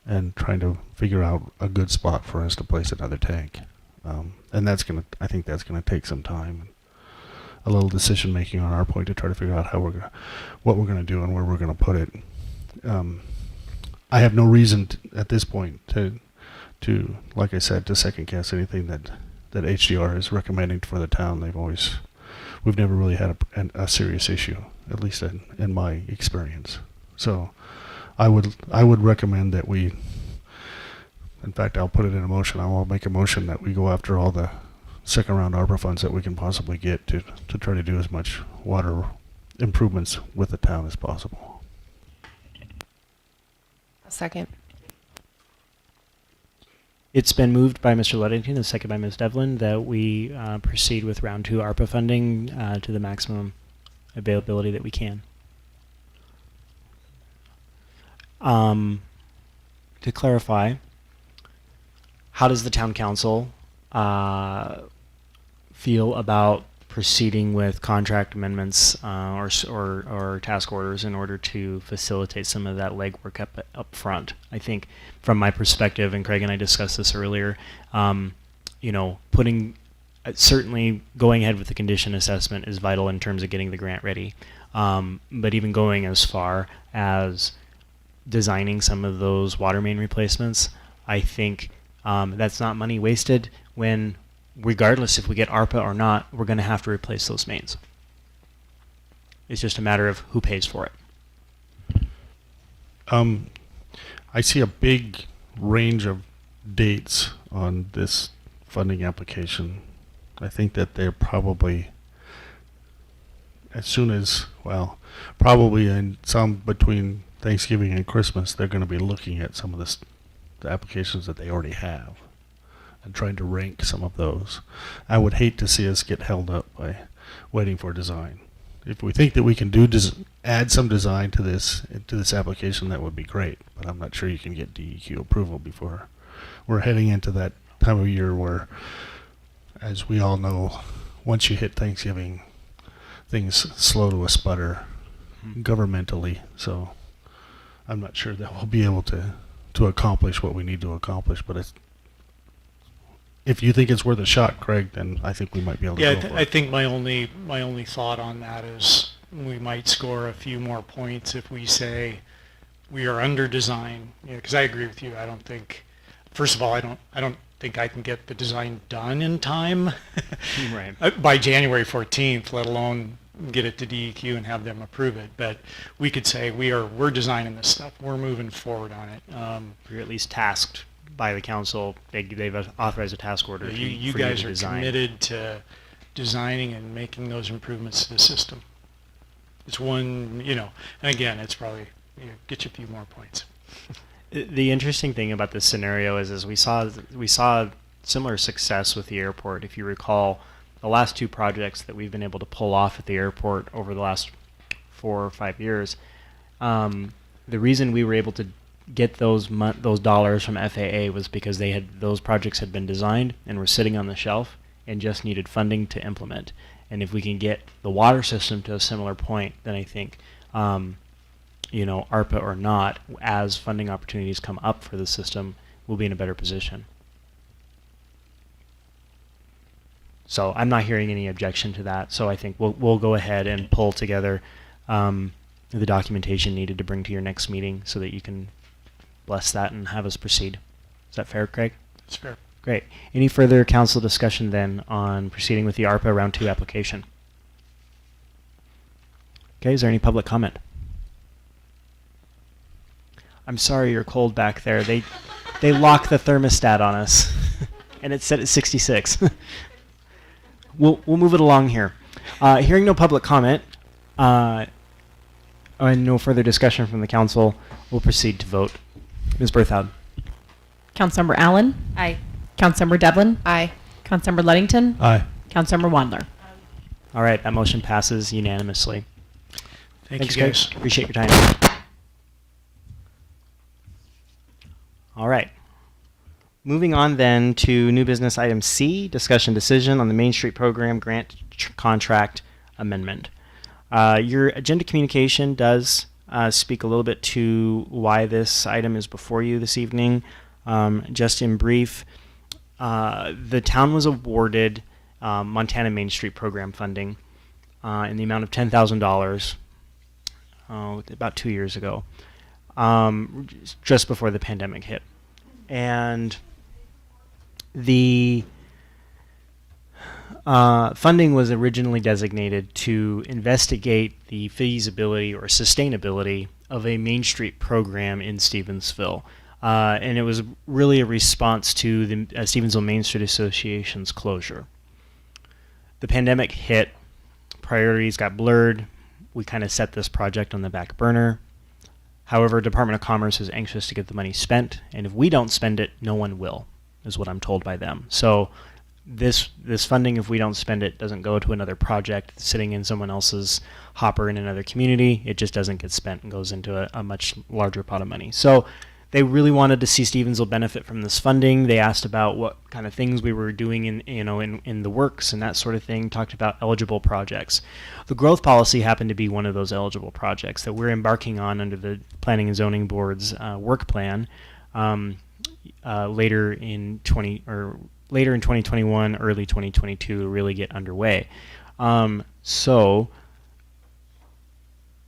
and trying to figure out a good spot for us to place another tank. And that's I think that's gonna take some time, a little decision making on our point to try to figure out what we're gonna do and where we're gonna put it. I have no reason at this point to, like I said, to second guess anything that HDR is recommending for the town. We've never really had a serious issue, at least in my experience. So I would recommend that we, in fact, I'll put it in a motion. I will make a motion that we go after all the second round ARPA funds that we can possibly get to try to do as much water improvements with the town as possible. A second. It's been moved by Mr. Ludington and seconded by Ms. Devlin that we proceed with round 2 ARPA funding to the maximum availability that we can. To clarify, how does the town council feel about proceeding with contract amendments or task orders in order to facilitate some of that legwork up front? I think from my perspective, and Craig and I discussed this earlier, certainly going ahead with the condition assessment is vital in terms of getting the grant ready. But even going as far as designing some of those water main replacements, I think that's not money wasted when, regardless if we get ARPA or not, we're going to have to replace those mains. It's just a matter of who pays for it. I see a big range of dates on this funding application. I think that they're probably as soon as, well, probably in some between Thanksgiving and Christmas, they're going to be looking at some of the applications that they already have and trying to rank some of those. I would hate to see us get held up by waiting for design. If we think that we can add some design to this application, that would be great. But I'm not sure you can get DEQ approval before we're heading into that time of year where, as we all know, once you hit Thanksgiving, things slow to a sputter governmentally. So I'm not sure that we'll be able to accomplish what we need to accomplish. But if you think it's worth a shot, Craig, then I think we might be able to go for it. I think my only thought on that is we might score a few more points if we say we are under design. Because I agree with you. I don't think, first of all, I don't think I can get the design done in time Right. by January 14th, let alone get it to DEQ and have them approve it. But we could say we're designing this stuff. We're moving forward on it. You're at least tasked by the council. They've authorized a task order. You for guys to are design. committed to designing and making those improvements to the system. It's one, you know, and again, it's probably, you know, get you a few more points. The interesting thing about this scenario is we saw similar success with the airport. If you recall, the last two projects that we've been able to pull off at the airport over the last 4 or 5 years, the reason we were able to get those dollars from FAA was because those projects had been designed and were sitting on the shelf and just needed funding to implement. And if we can get the water system to a similar point, then I think, you know, ARPA or not, as funding opportunities come up for the system, we'll be in a better position. So I'm not hearing any objection to that. So I think we'll go ahead and pull together the documentation needed to bring to your next meeting so that you can bless that and have us proceed. Is that fair, Craig? It's fair. Great. Any further council discussion then on proceeding with the ARPA Round 2 application? Okay, is there any public comment? I'm sorry you're cold back there. They lock the thermostat on us, and it's set at 66. We'll move it along here. Hearing no public comment and no further discussion from the council, we'll proceed to vote. Ms. Berthoud. Councilmember Allen. Aye. Councilmember Devlin. Aye. Councilmember Ludington. Aye. Councilmember Wandler. All right, that motion passes unanimously. Thank Thanks, you, guys. Craig. Appreciate your time. All right. Moving on then to new business item C, discussion decision on the Main Street Program grant contract amendment. Your agenda communication does speak a little bit to why this item is before you this evening. Just in brief, the town was awarded Montana Main Street Program funding in the amount of $10,000 about 2 years ago, just before the pandemic hit. And the funding was originally designated to investigate the feasibility or sustainability of a Main Street program in Stevensville. And it was really a response to the Stevensville Main Street Association's closure. The pandemic hit, priorities got blurred. We kind of set this project on the back burner. However, Department of Commerce is anxious to get the money spent, and if we don't spend it, no one will, is what I'm told by them. So this funding, if we don't spend it, doesn't go to another project sitting in someone else's hopper in another community. It just doesn't get spent and goes into a much larger pot of money. So they really wanted to see Stevensville benefit from this funding. They asked about what kind of things we were doing in the works and that sort of thing, talked about eligible projects. The growth policy happened to be one of those eligible projects that we're embarking on under the Planning and Zoning Board's work plan later in 2021, early 2022 to really get underway. So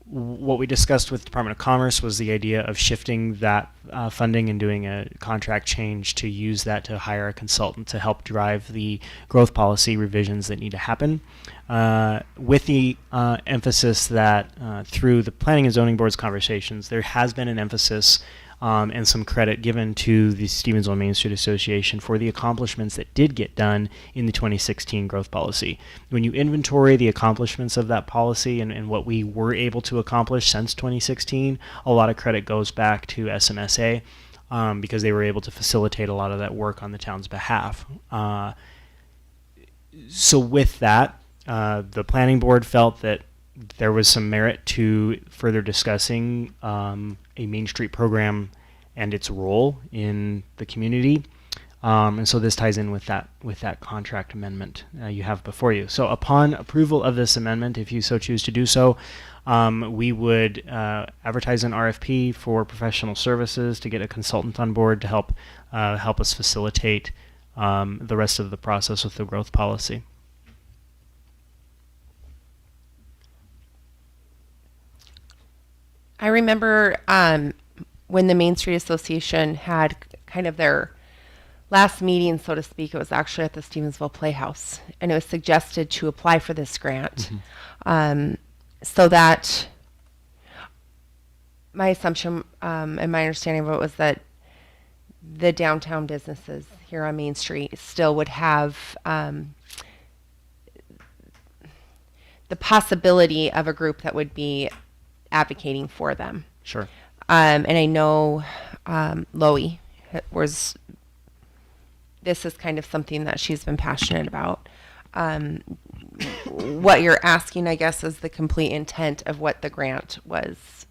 what we discussed with Department of Commerce was the idea of shifting that funding and doing a contract change to use that to hire a consultant to help drive the growth policy revisions that need to happen, with the emphasis that through the Planning and Zoning Board's conversations, there has been an emphasis and some credit given to the Stevensville Main Street Association for the accomplishments that did get done in the 2016 growth policy. When you inventory the accomplishments of that policy and what we were able to accomplish since 2016, a lot of credit goes back to SMSA because they were able to facilitate a lot of that work on the town's behalf. So with that, the planning board felt that there was some merit to further discussing a Main Street program and its role in the community, and so this ties in with that contract amendment you have before you. So upon approval of this amendment, if you so choose to do so, we would advertise an RFP for professional services to get a consultant on board to help us facilitate the rest of the process with the growth policy. I remember when the Main Street Association had kind of their last meeting, so to speak. It was actually at the Stevensville Playhouse, and it was suggested to apply for this grant. So that my assumption and my understanding of it was that the downtown businesses here on Main Street still would have the possibility of a group that would be advocating for them. Sure. And I know Loie this is kind of something that she's been passionate about. What you're asking, I guess, is the complete intent of what the grant was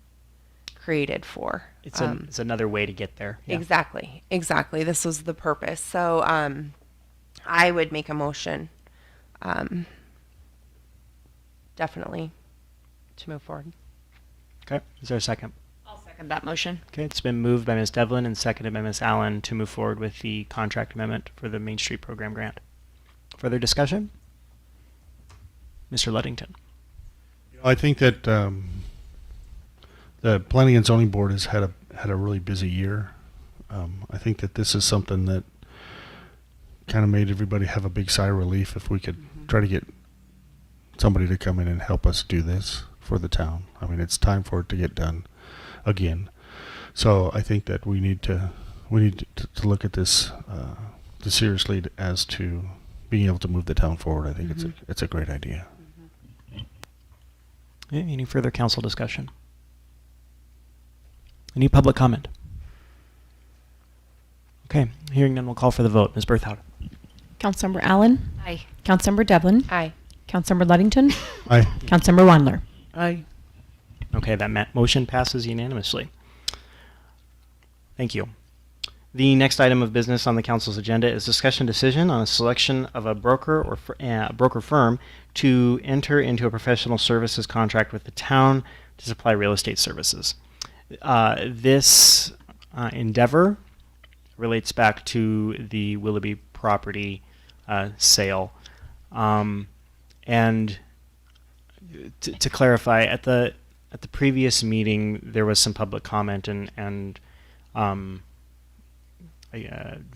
created for. It's another way to get there. Yeah. Exactly. This was the purpose. So I would make a motion, definitely, to move forward. Okay. Is there a second? I'll second that motion. Okay. It's been moved by Ms. Devlin and seconded by Ms. Allen to move forward with the contract amendment for the Main Street Program grant. Further discussion? Mr. Ludington. I think that the Planning and Zoning Board has had a really busy year. I think that this is something that kind of made everybody have a big sigh of relief if we could try to get somebody to come in and help us do this for the town. I mean, it's time for it to get done again. So I think that we need to look at this seriously as to being able to move the town forward. I think it's a great idea. Any further council discussion? Any public comment? Okay, hearing none, we'll call for the vote. Ms. Berthoud. Councilmember Allen. Aye. Councilmember Devlin. Aye. Councilmember Ludington. Aye. Councilmember Wandler. Aye. Okay, that motion passes unanimously. Thank you. The next item of business on the council's agenda is discussion decision on a selection of a broker or broker firm to enter into a professional services contract with the town to supply real estate services. This endeavor relates back to the Willoughby property sale. And to clarify, at the previous meeting, there was some public comment and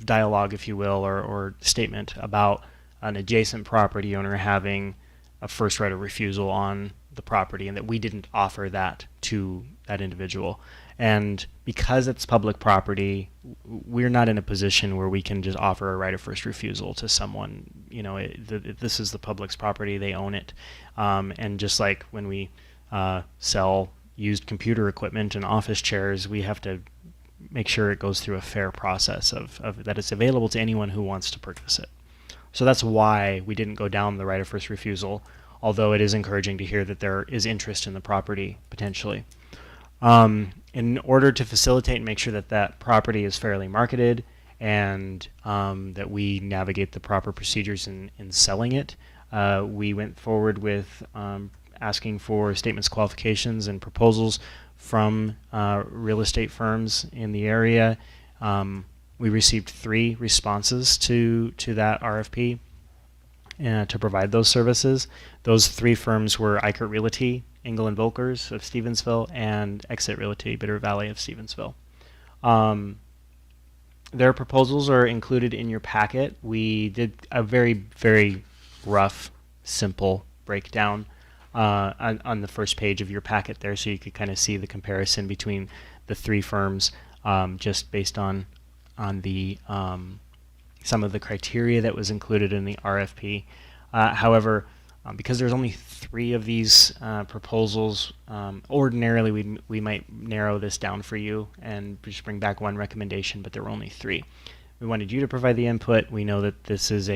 dialogue, if you will, or statement about an adjacent property owner having a first right of refusal on the property, and that we didn't offer that to that individual. And because it's public property, we're not in a position where we can just offer a right of first refusal to someone. You know, this is the public's property; they own it. And just like when we sell used computer equipment and office chairs, we have to make sure it goes through a fair process of that it's available to anyone who wants to purchase it. So that's why we didn't go down the right of first refusal, although it is encouraging to hear that there is interest in the property potentially. In order to facilitate and make sure that that property is fairly marketed and that we navigate the proper procedures in selling it, we went forward with asking for statements, qualifications, and proposals from real estate firms in the area. We received 3 responses to that RFP to provide those services. Those 3 firms were Eichert Realty, Engel and Volkers of Stevensville, and Exit Realty, Bitter Valley of Stevensville. Their proposals are included in your packet. We did a very, very rough, simple breakdown on the first page of your packet there, so you could kind of see the comparison between the 3 firms, just based on the some of the criteria that was included in the RFP. However, because there's only 3 of these proposals, ordinarily we might narrow this down for you and just bring back 1 recommendation, but there were only 3. We wanted you to provide the input. We know that this is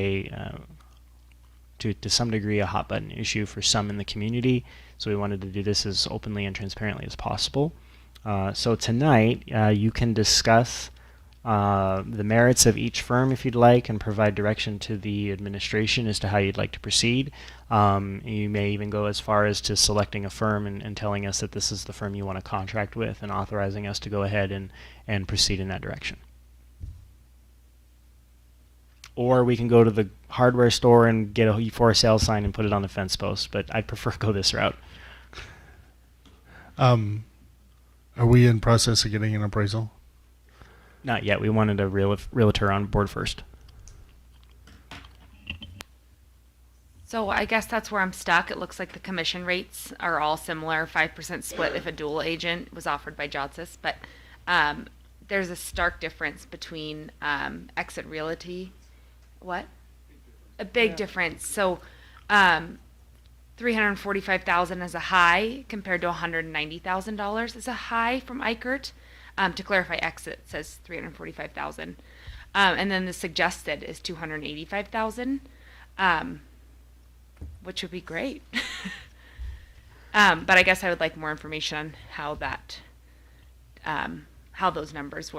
to some degree a hot button issue for some in the community, so we wanted to do this as openly and transparently as possible. So tonight you can discuss the merits of each firm if you'd like, and provide direction to the administration as to how you'd like to proceed. You may even go as far as to selecting a firm and telling us that this is the firm you want to contract with, and authorizing us to go ahead and proceed in that direction. Or we can go to the hardware store and get a for sale sign and put it on the fence post, but I'd prefer go this route. Are we in process of getting an appraisal? Not yet. We wanted a realtor on board first. So I guess that's where I'm stuck. It looks like the commission rates are all similar, 5% split if a dual agent was offered by Jodsys, but there's a stark difference between Exit Realty. What? A big difference. So $345,000 as a high compared to $190,000 as a high from Eichert. To clarify, exit says $345,000. And then the suggested is $285,000, which would be great. But I guess I would like more information on how that, how those numbers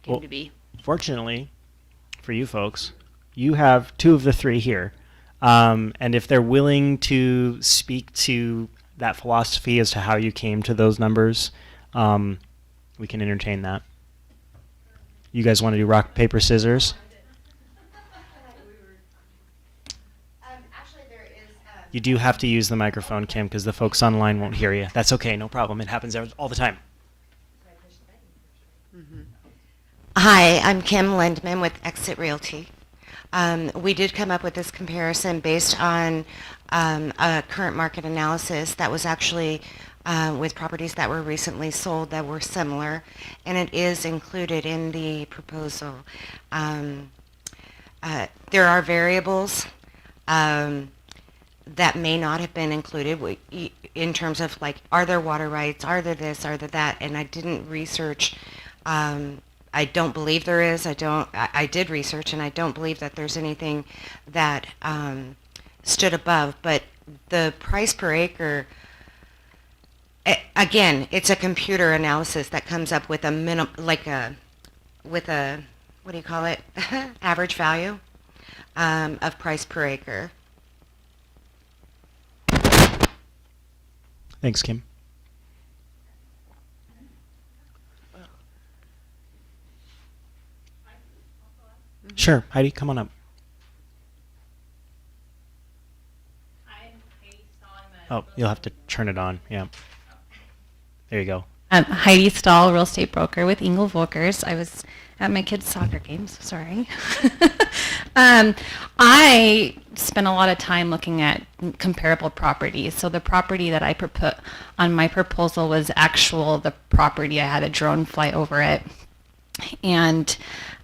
came to be. Fortunately for you folks, you have two of the three here. And if they're willing to speak to that philosophy as to how you came to those numbers, we can entertain that. You guys want to do rock, paper, scissors? You do have to use the microphone, Kim, because the folks online won't hear you. That's okay, no problem. It happens all the time. Hi, I'm Kim Lindman with Exit Realty. We did come up with this comparison based on a current market analysis that was actually with properties that were recently sold that were similar, and it is included in the proposal. There are variables that may not have been included in terms of, like, are there water rights, are there this, are there that, and I didn't research. I don't believe there is. I did research, and I don't believe that there's anything that stood above. But the price per acre, again, it's a computer analysis that comes up with a what do you call it, average value of price per acre. Thanks, Kim. Sure, Heidi, come on up. Oh, you'll have to turn it on. Yeah. There you go. Heidi Stahl, real estate broker with Engel Volkers. I was at my kids' soccer games. Sorry. I spent a lot of time looking at comparable properties. So the property that I put on my proposal was the property. I had a drone fly over it. And,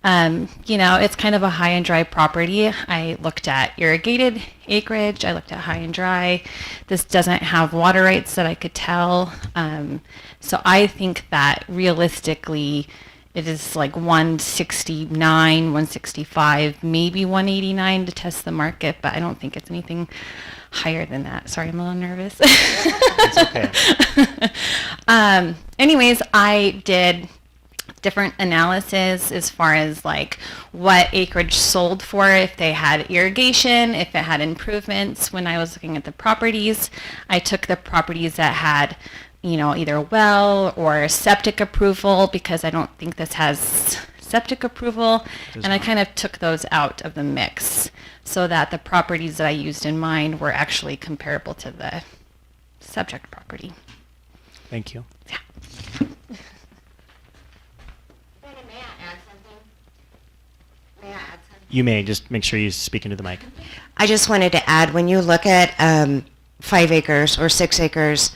it's kind of a high and dry property. I looked at irrigated acreage. I looked at high and dry. This doesn't have water rights that I could tell. So I think that realistically it is like 169, 165, maybe 189 to test the market, but I don't think it's anything higher than that. Sorry, I'm a little nervous. It's okay. Anyways, I did different analysis as far as like what acreage sold for, if they had irrigation, if it had improvements. When I was looking at the properties, I took the properties that had, either a well or septic approval, because I don't think this has septic approval, and I kind of took those out of the mix so that the properties that I used in mine were actually comparable to the subject property. Thank you. Yeah. You may just make sure you speak into the mic. I just wanted to add, when you look at 5 acres or 6 acres,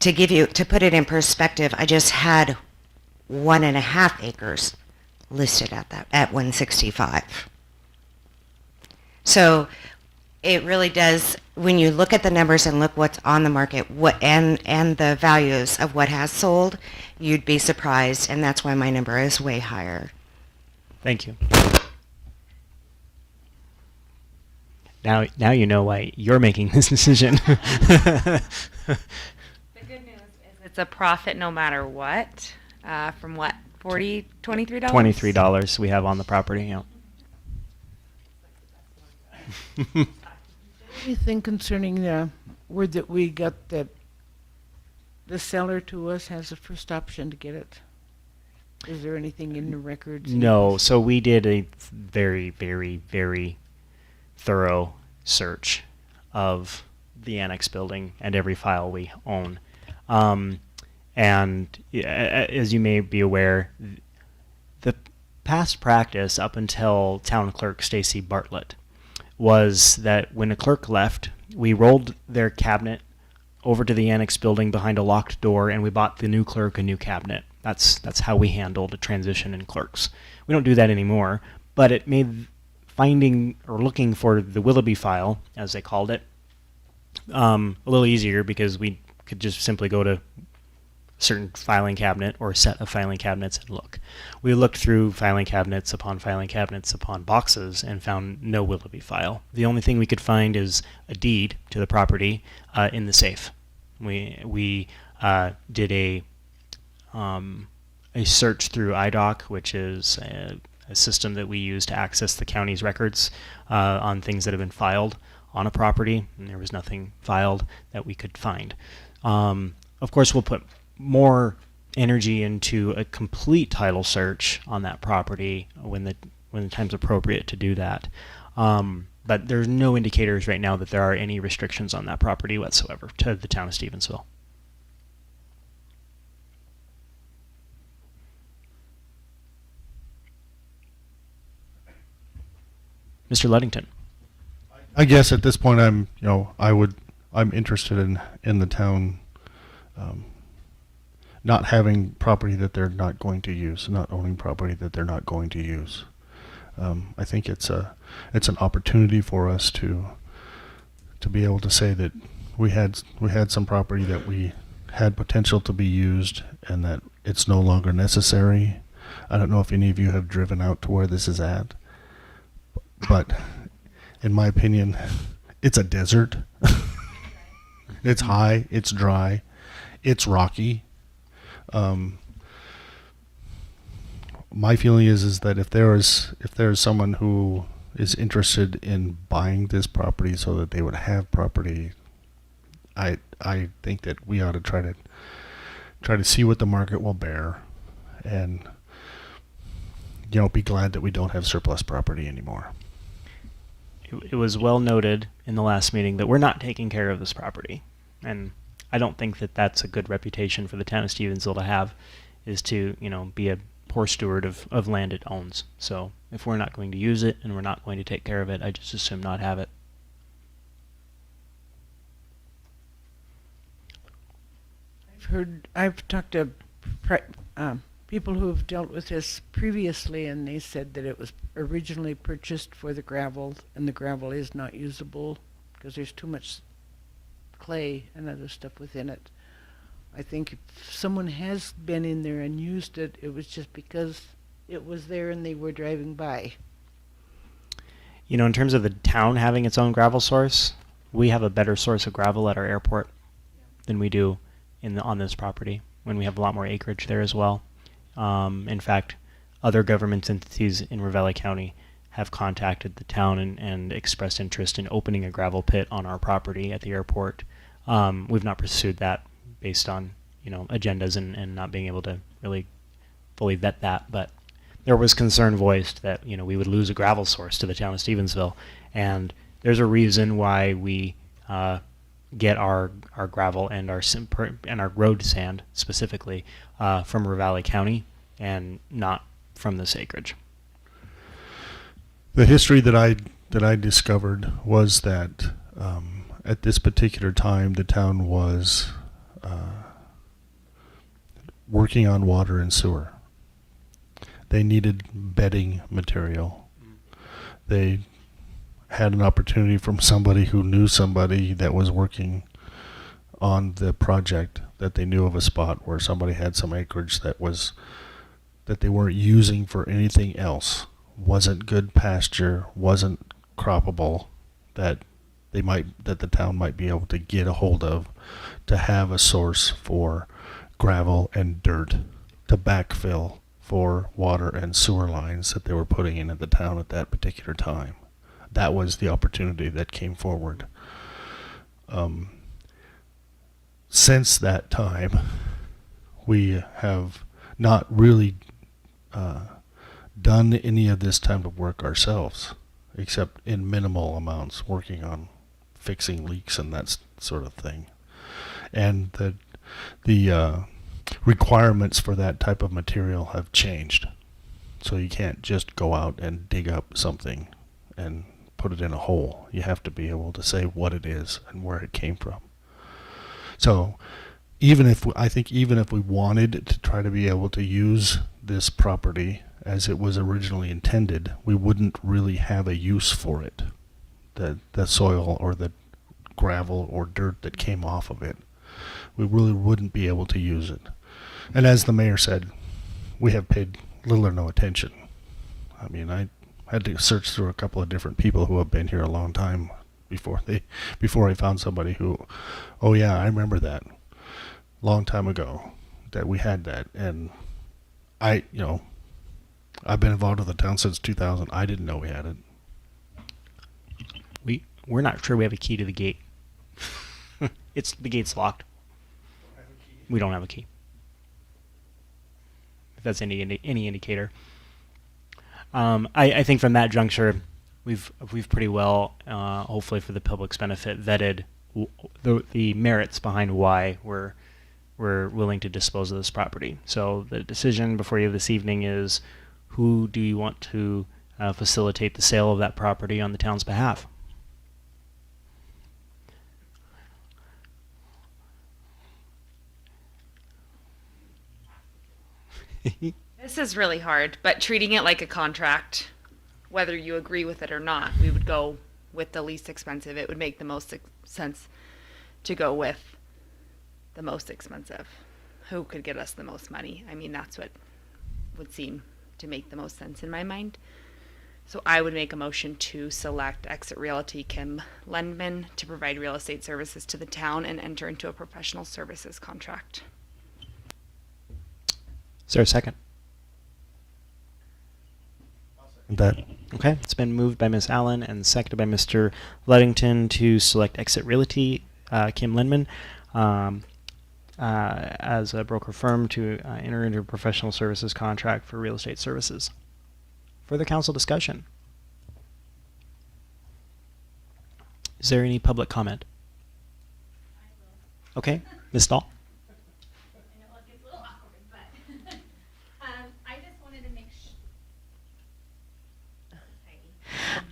to put it in perspective, I just had 1.5 acres listed at 165. So it really does, when you look at the numbers and look what's on the market, and the values of what has sold, you'd be surprised, and that's why my number is way higher. Thank you. Now you know why you're making this decision. The good news is it's a profit no matter what. From what, $23? $23 we have on the property. Yeah. Anything concerning the word that we got that the seller to us has the first option to get it? Is there anything in the records? No. So we did a very, very, very thorough search of the annex building and every file we own. And as you may be aware, the past practice up until Town Clerk Stacy Bartlett was that when a clerk left, we rolled their cabinet over to the annex building behind a locked door, and we bought the new clerk a new cabinet. That's how we handled a transition in clerks. We don't do that anymore, but it made finding or looking for the Willoughby file, as they called it, a little easier because we could just simply go to a certain filing cabinet or a set of filing cabinets and look. We looked through filing cabinets upon boxes and found no Willoughby file. The only thing we could find is a deed to the property in the safe. We did a search through IDOC, which is a system that we use to access the county's records on things that have been filed on a property, and there was nothing filed that we could find. Of course, we'll put more energy into a complete title search on that property when the time's appropriate to do that. But there's no indicators right now that there are any restrictions on that property whatsoever to the town of Stevensville. Mr. Ludington. I guess at this point I'm interested in the town not having property that they're not going to use, not owning property that they're not going to use. I think it's an opportunity for us to be able to say that we had some property that we had potential to be used and that it's no longer necessary. I don't know if any of you have driven out to where this is at, but in my opinion, it's a desert. It's high, it's dry, it's rocky. My feeling is that if there is someone who is interested in buying this property so that they would have property, I think that we ought to try to see what the market will bear, and be glad that we don't have surplus property anymore. It was well noted in the last meeting that we're not taking care of this property, and I don't think that that's a good reputation for the town of Stevensville to have, is to be a poor steward of land it owns. So if we're not going to use it and we're not going to take care of it, I just assume not have it. I've talked to people who have dealt with this previously, and they said that it was originally purchased for the gravel, and the gravel is not usable because there's too much clay and other stuff within it. I think if someone has been in there and used it, it was just because it was there and they were driving by. In terms of the town having its own gravel source, we have a better source of gravel at our airport than we do on this property, when we have a lot more acreage there as well. In fact, other government entities in Ravalli County have contacted the town and expressed interest in opening a gravel pit on our property at the airport. We've not pursued that based on agendas and not being able to really fully vet that, but there was concern voiced that we would lose a gravel source to the town of Stevensville, and there's a reason why we get our gravel and our road sand specifically from Ravalli County and not from this acreage. The history that I discovered was that at this particular time the town was working on water and sewer. They needed bedding material. They had an opportunity from somebody who knew somebody that was working on the project, that they knew of a spot where somebody had some acreage that they weren't using for anything else, wasn't good pasture, wasn't croppable, that the town might be able to get a hold of to have a source for gravel and dirt to backfill for water and sewer lines that they were putting in at the town at that particular time. That was the opportunity that came forward. Since that time, we have not really done any of this type of work ourselves, except in minimal amounts, working on fixing leaks and that sort of thing. And the requirements for that type of material have changed. So you can't just go out and dig up something and put it in a hole. You have to be able to say what it is and where it came from. So I think even if we wanted to try to be able to use this property as it was originally intended, we wouldn't really have a use for it. The soil or the gravel or dirt that came off of it, we really wouldn't be able to use it. And as the mayor said, we have paid little or no attention. I mean, I had to search through a couple of different people who have been here a long time before I found somebody who, oh yeah, I remember that long time ago that we had that. And I've been involved with the town since 2000. I didn't know we had it. We're not sure we have a key to the gate. The gate's locked. We don't have a key. If that's any indicator. I think from that juncture, we've pretty well, hopefully for the public's benefit, vetted the merits behind why we're willing to dispose of this property. So the decision before you this evening is, who do you want to facilitate the sale of that property on the town's behalf? This is really hard, but treating it like a contract, whether you agree with it or not, we would go with the least expensive. It would make the most sense to go with the most expensive. Who could get us the most money? I mean, that's what would seem to make the most sense in my mind. So I would make a motion to select Exit Realty Kim Lendman to provide real estate services to the town and enter into a professional services contract. Is there a second? That Okay, it's been moved by Ms. Allen and seconded by Mr. Ludington to select Exit Realty, Kim Lindman, as a broker firm to enter into a professional services contract for real estate services. Further council discussion? Is there any public comment? Okay, Ms. Stahl?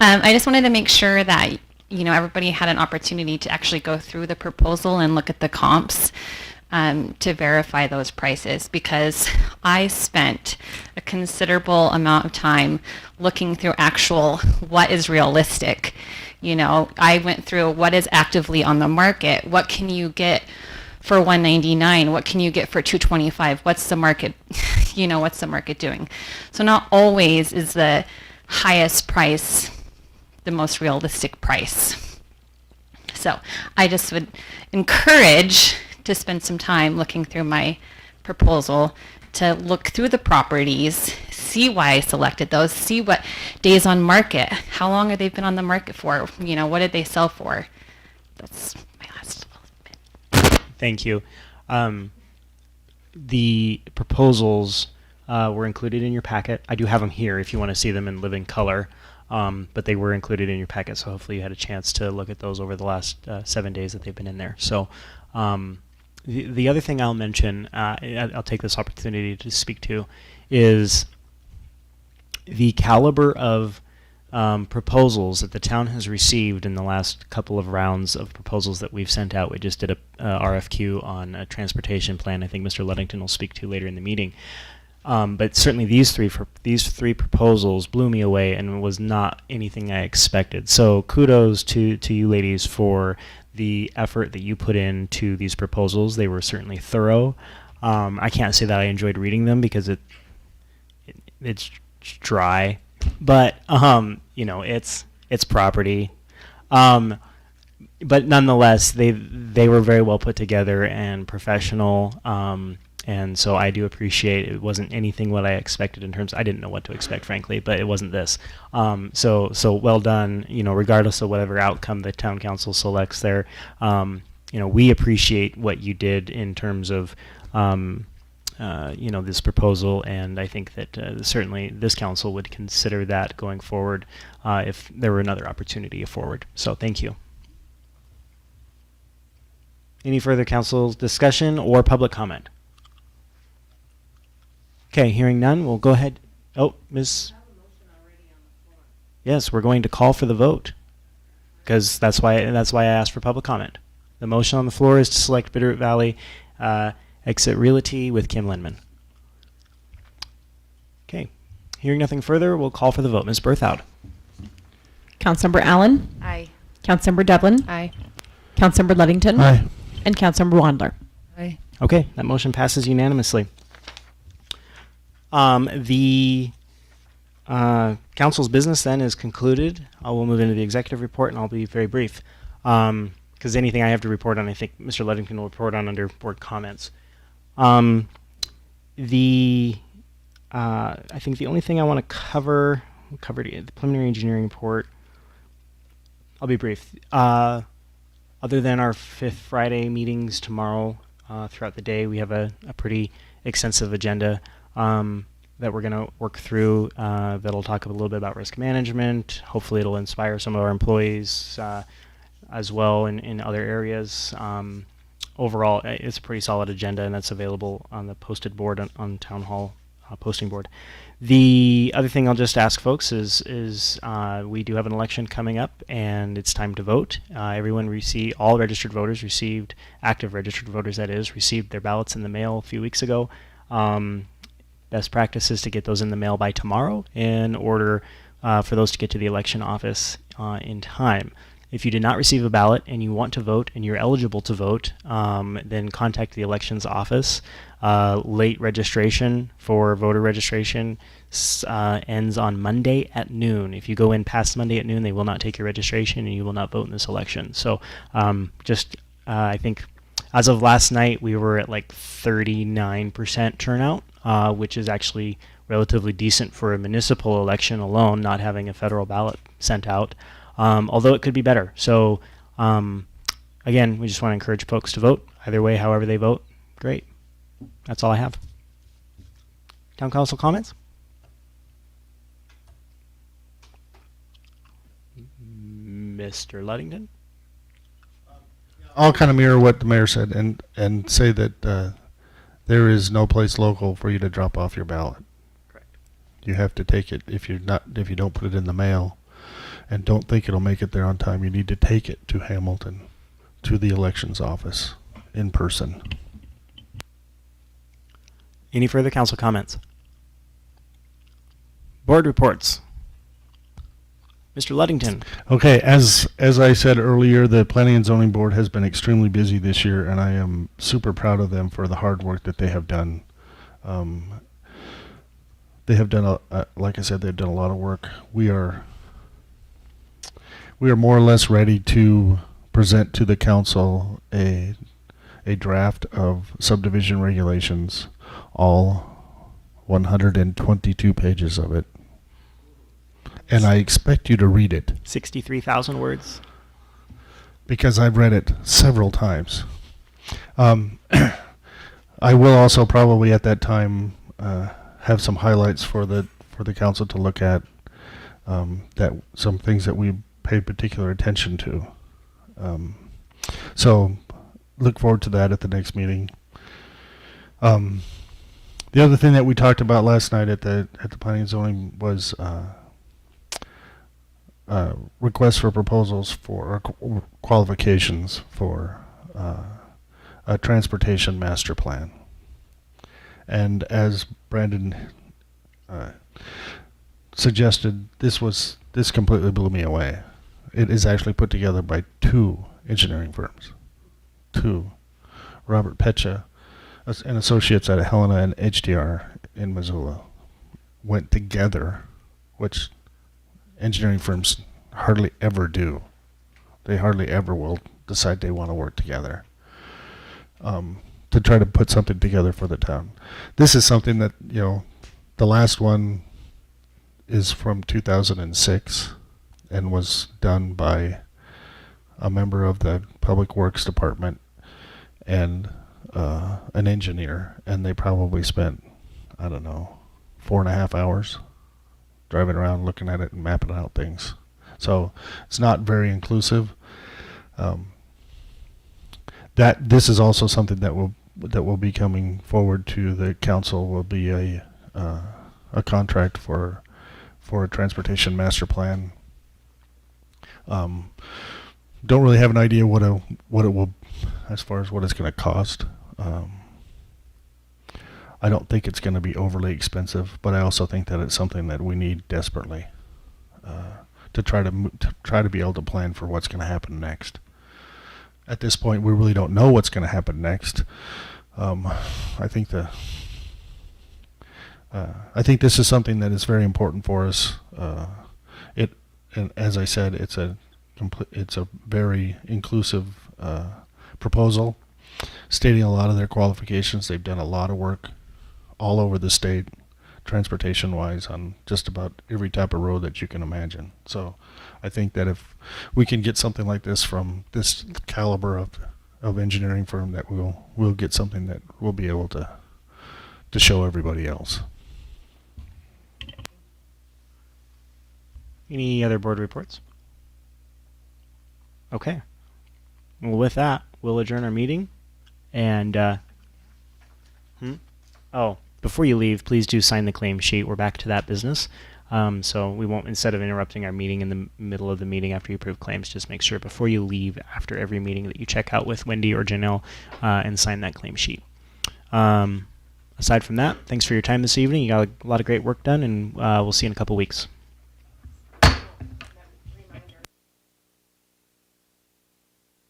I just wanted to make sure that, everybody had an opportunity to actually go through the proposal and look at the comps to verify those prices, because I spent a considerable amount of time looking through actual what is realistic. I went through what is actively on the market. What can you get for $199? What can you get for $225? What's the market, what's the market doing? So not always is the highest price the most realistic price. So I just would encourage to spend some time looking through my proposal, to look through the properties, see why I selected those, see what days on market, how long have they been on the market for, what did they sell for. That's my last little bit. Thank you. The proposals were included in your packet. I do have them here if you want to see them in living color, but they were included in your packet, so hopefully you had a chance to look at those over the last 7 days that they've been in there. So the other thing I'll mention, I'll take this opportunity to speak to, is the caliber of proposals that the town has received in the last couple of rounds of proposals that we've sent out. We just did a RFQ on a transportation plan. I think Mr. Ludington will speak to later in the meeting. But certainly these three proposals blew me away and was not anything I expected. So kudos to you ladies for the effort that you put into these proposals. They were certainly thorough. I can't say that I enjoyed reading them because it's dry, but it's property. But nonetheless, they were very well put together and professional. And so I do appreciate it. Wasn't anything what I expected in terms. I didn't know what to expect, frankly, but it wasn't this. So well done. Regardless of whatever outcome the town council selects there, we appreciate what you did in terms of this proposal, and I think that certainly this council would consider that going forward if there were another opportunity forward. So thank you. Any further council discussion or public comment? Okay, hearing none, we'll go ahead. Oh, Ms. Yes, we're going to call for the vote, because that's why I asked for public comment. The motion on the floor is to select Bitterroot Valley Exit Realty with Kim Lindman. Okay. Hearing nothing further, we'll call for the vote. Ms. Berthoud. Councilmember Allen. Aye. Councilmember Devlin. Aye. Councilmember Ludington. Aye. And Councilmember Wandler. Aye. Okay, that motion passes unanimously. The council's business then is concluded. We'll move into the executive report, and I'll be very brief. Because anything I have to report on, I think Mr. Ludington will report on under board comments. I think the only thing I want to cover, we covered the preliminary engineering report. I'll be brief. Other than our fifth Friday meetings tomorrow, throughout the day, we have a pretty extensive agenda that we're going to work through that'll talk a little bit about risk management. Hopefully it'll inspire some of our employees as well in other areas. Overall, it's a pretty solid agenda, and that's available on the posted board on Town Hall posting board. The other thing I'll just ask folks is we do have an election coming up, and it's time to vote. All registered voters received, active registered voters that is, received their ballots in the mail a few weeks ago. Best practice is to get those in the mail by tomorrow in order for those to get to the election office in time. If you did not receive a ballot and you want to vote and you're eligible to vote, then contact the elections office. Late registration for voter registration ends on Monday at noon. If you go in past Monday at noon, they will not take your registration and you will not vote in this election. So I think as of last night, we were at like 39% turnout, which is actually relatively decent for a municipal election alone, not having a federal ballot sent out. Although it could be better. So, again, we just want to encourage folks to vote. Either way, however they vote, great. That's all I have. Town Council comments? Mr. Ludington? I'll kind of mirror what the mayor said and say that there is no place local for you to drop off your ballot. Correct. You have to take it if you don't put it in the mail and don't think it'll make it there on time. You need to take it to Hamilton, to the elections office in person. Any further council comments? Board reports. Mr. Ludington. Okay, as I said earlier, the Planning and Zoning Board has been extremely busy this year, and I am super proud of them for the hard work that they have done. They have done, like I said, they've done a lot of work. We are more or less ready to present to the council a draft of subdivision regulations, all 122 pages of it. And I expect you to read it. 63,000 words. Because I've read it several times. I will also probably at that time have some highlights for the council to look at, that some things that we paid particular attention to. So look forward to that at the next meeting. The other thing that we talked about last night at the Planning and Zoning was requests for proposals for qualifications for a transportation master plan. And as Brandon suggested, this completely blew me away. It is actually put together by two engineering firms. Robert Pecha and Associates out of Helena and HDR in Missoula went together, which engineering firms hardly ever do. They hardly ever will decide they want to work together to try to put something together for the town. This is something that, the last one is from 2006 and was done by a member of the Public Works Department and an engineer, and they probably spent, 4.5 hours driving around looking at it and mapping out things. So it's not very inclusive. That this is also something that will be coming forward to the council. Will be a contract for a transportation master plan. Don't really have an idea what it will, as far as what it's going to cost. I don't think it's going to be overly expensive, but I also think that it's something that we need desperately to try to be able to plan for what's going to happen next. At this point, we really don't know what's going to happen next. I think this is something that is very important for us. And as I said, it's a very inclusive proposal, stating a lot of their qualifications. They've done a lot of work all over the state, transportation-wise, on just about every type of road that you can imagine. So I think that if we can get something like this from this caliber of engineering firm, that we'll get something that we'll be able to show everybody else. Any other board reports? Okay. Well, with that, we'll adjourn our meeting. And, oh, before you leave, please do sign the claim sheet. We're back to that business. So we won't, instead of interrupting our meeting in the middle of the meeting after you approve claims, just make sure before you leave after every meeting that you check out with Wendy or Janelle and sign that claim sheet. Aside from that, thanks for your time this evening. You got a lot of great work done, and we'll see you in a couple weeks.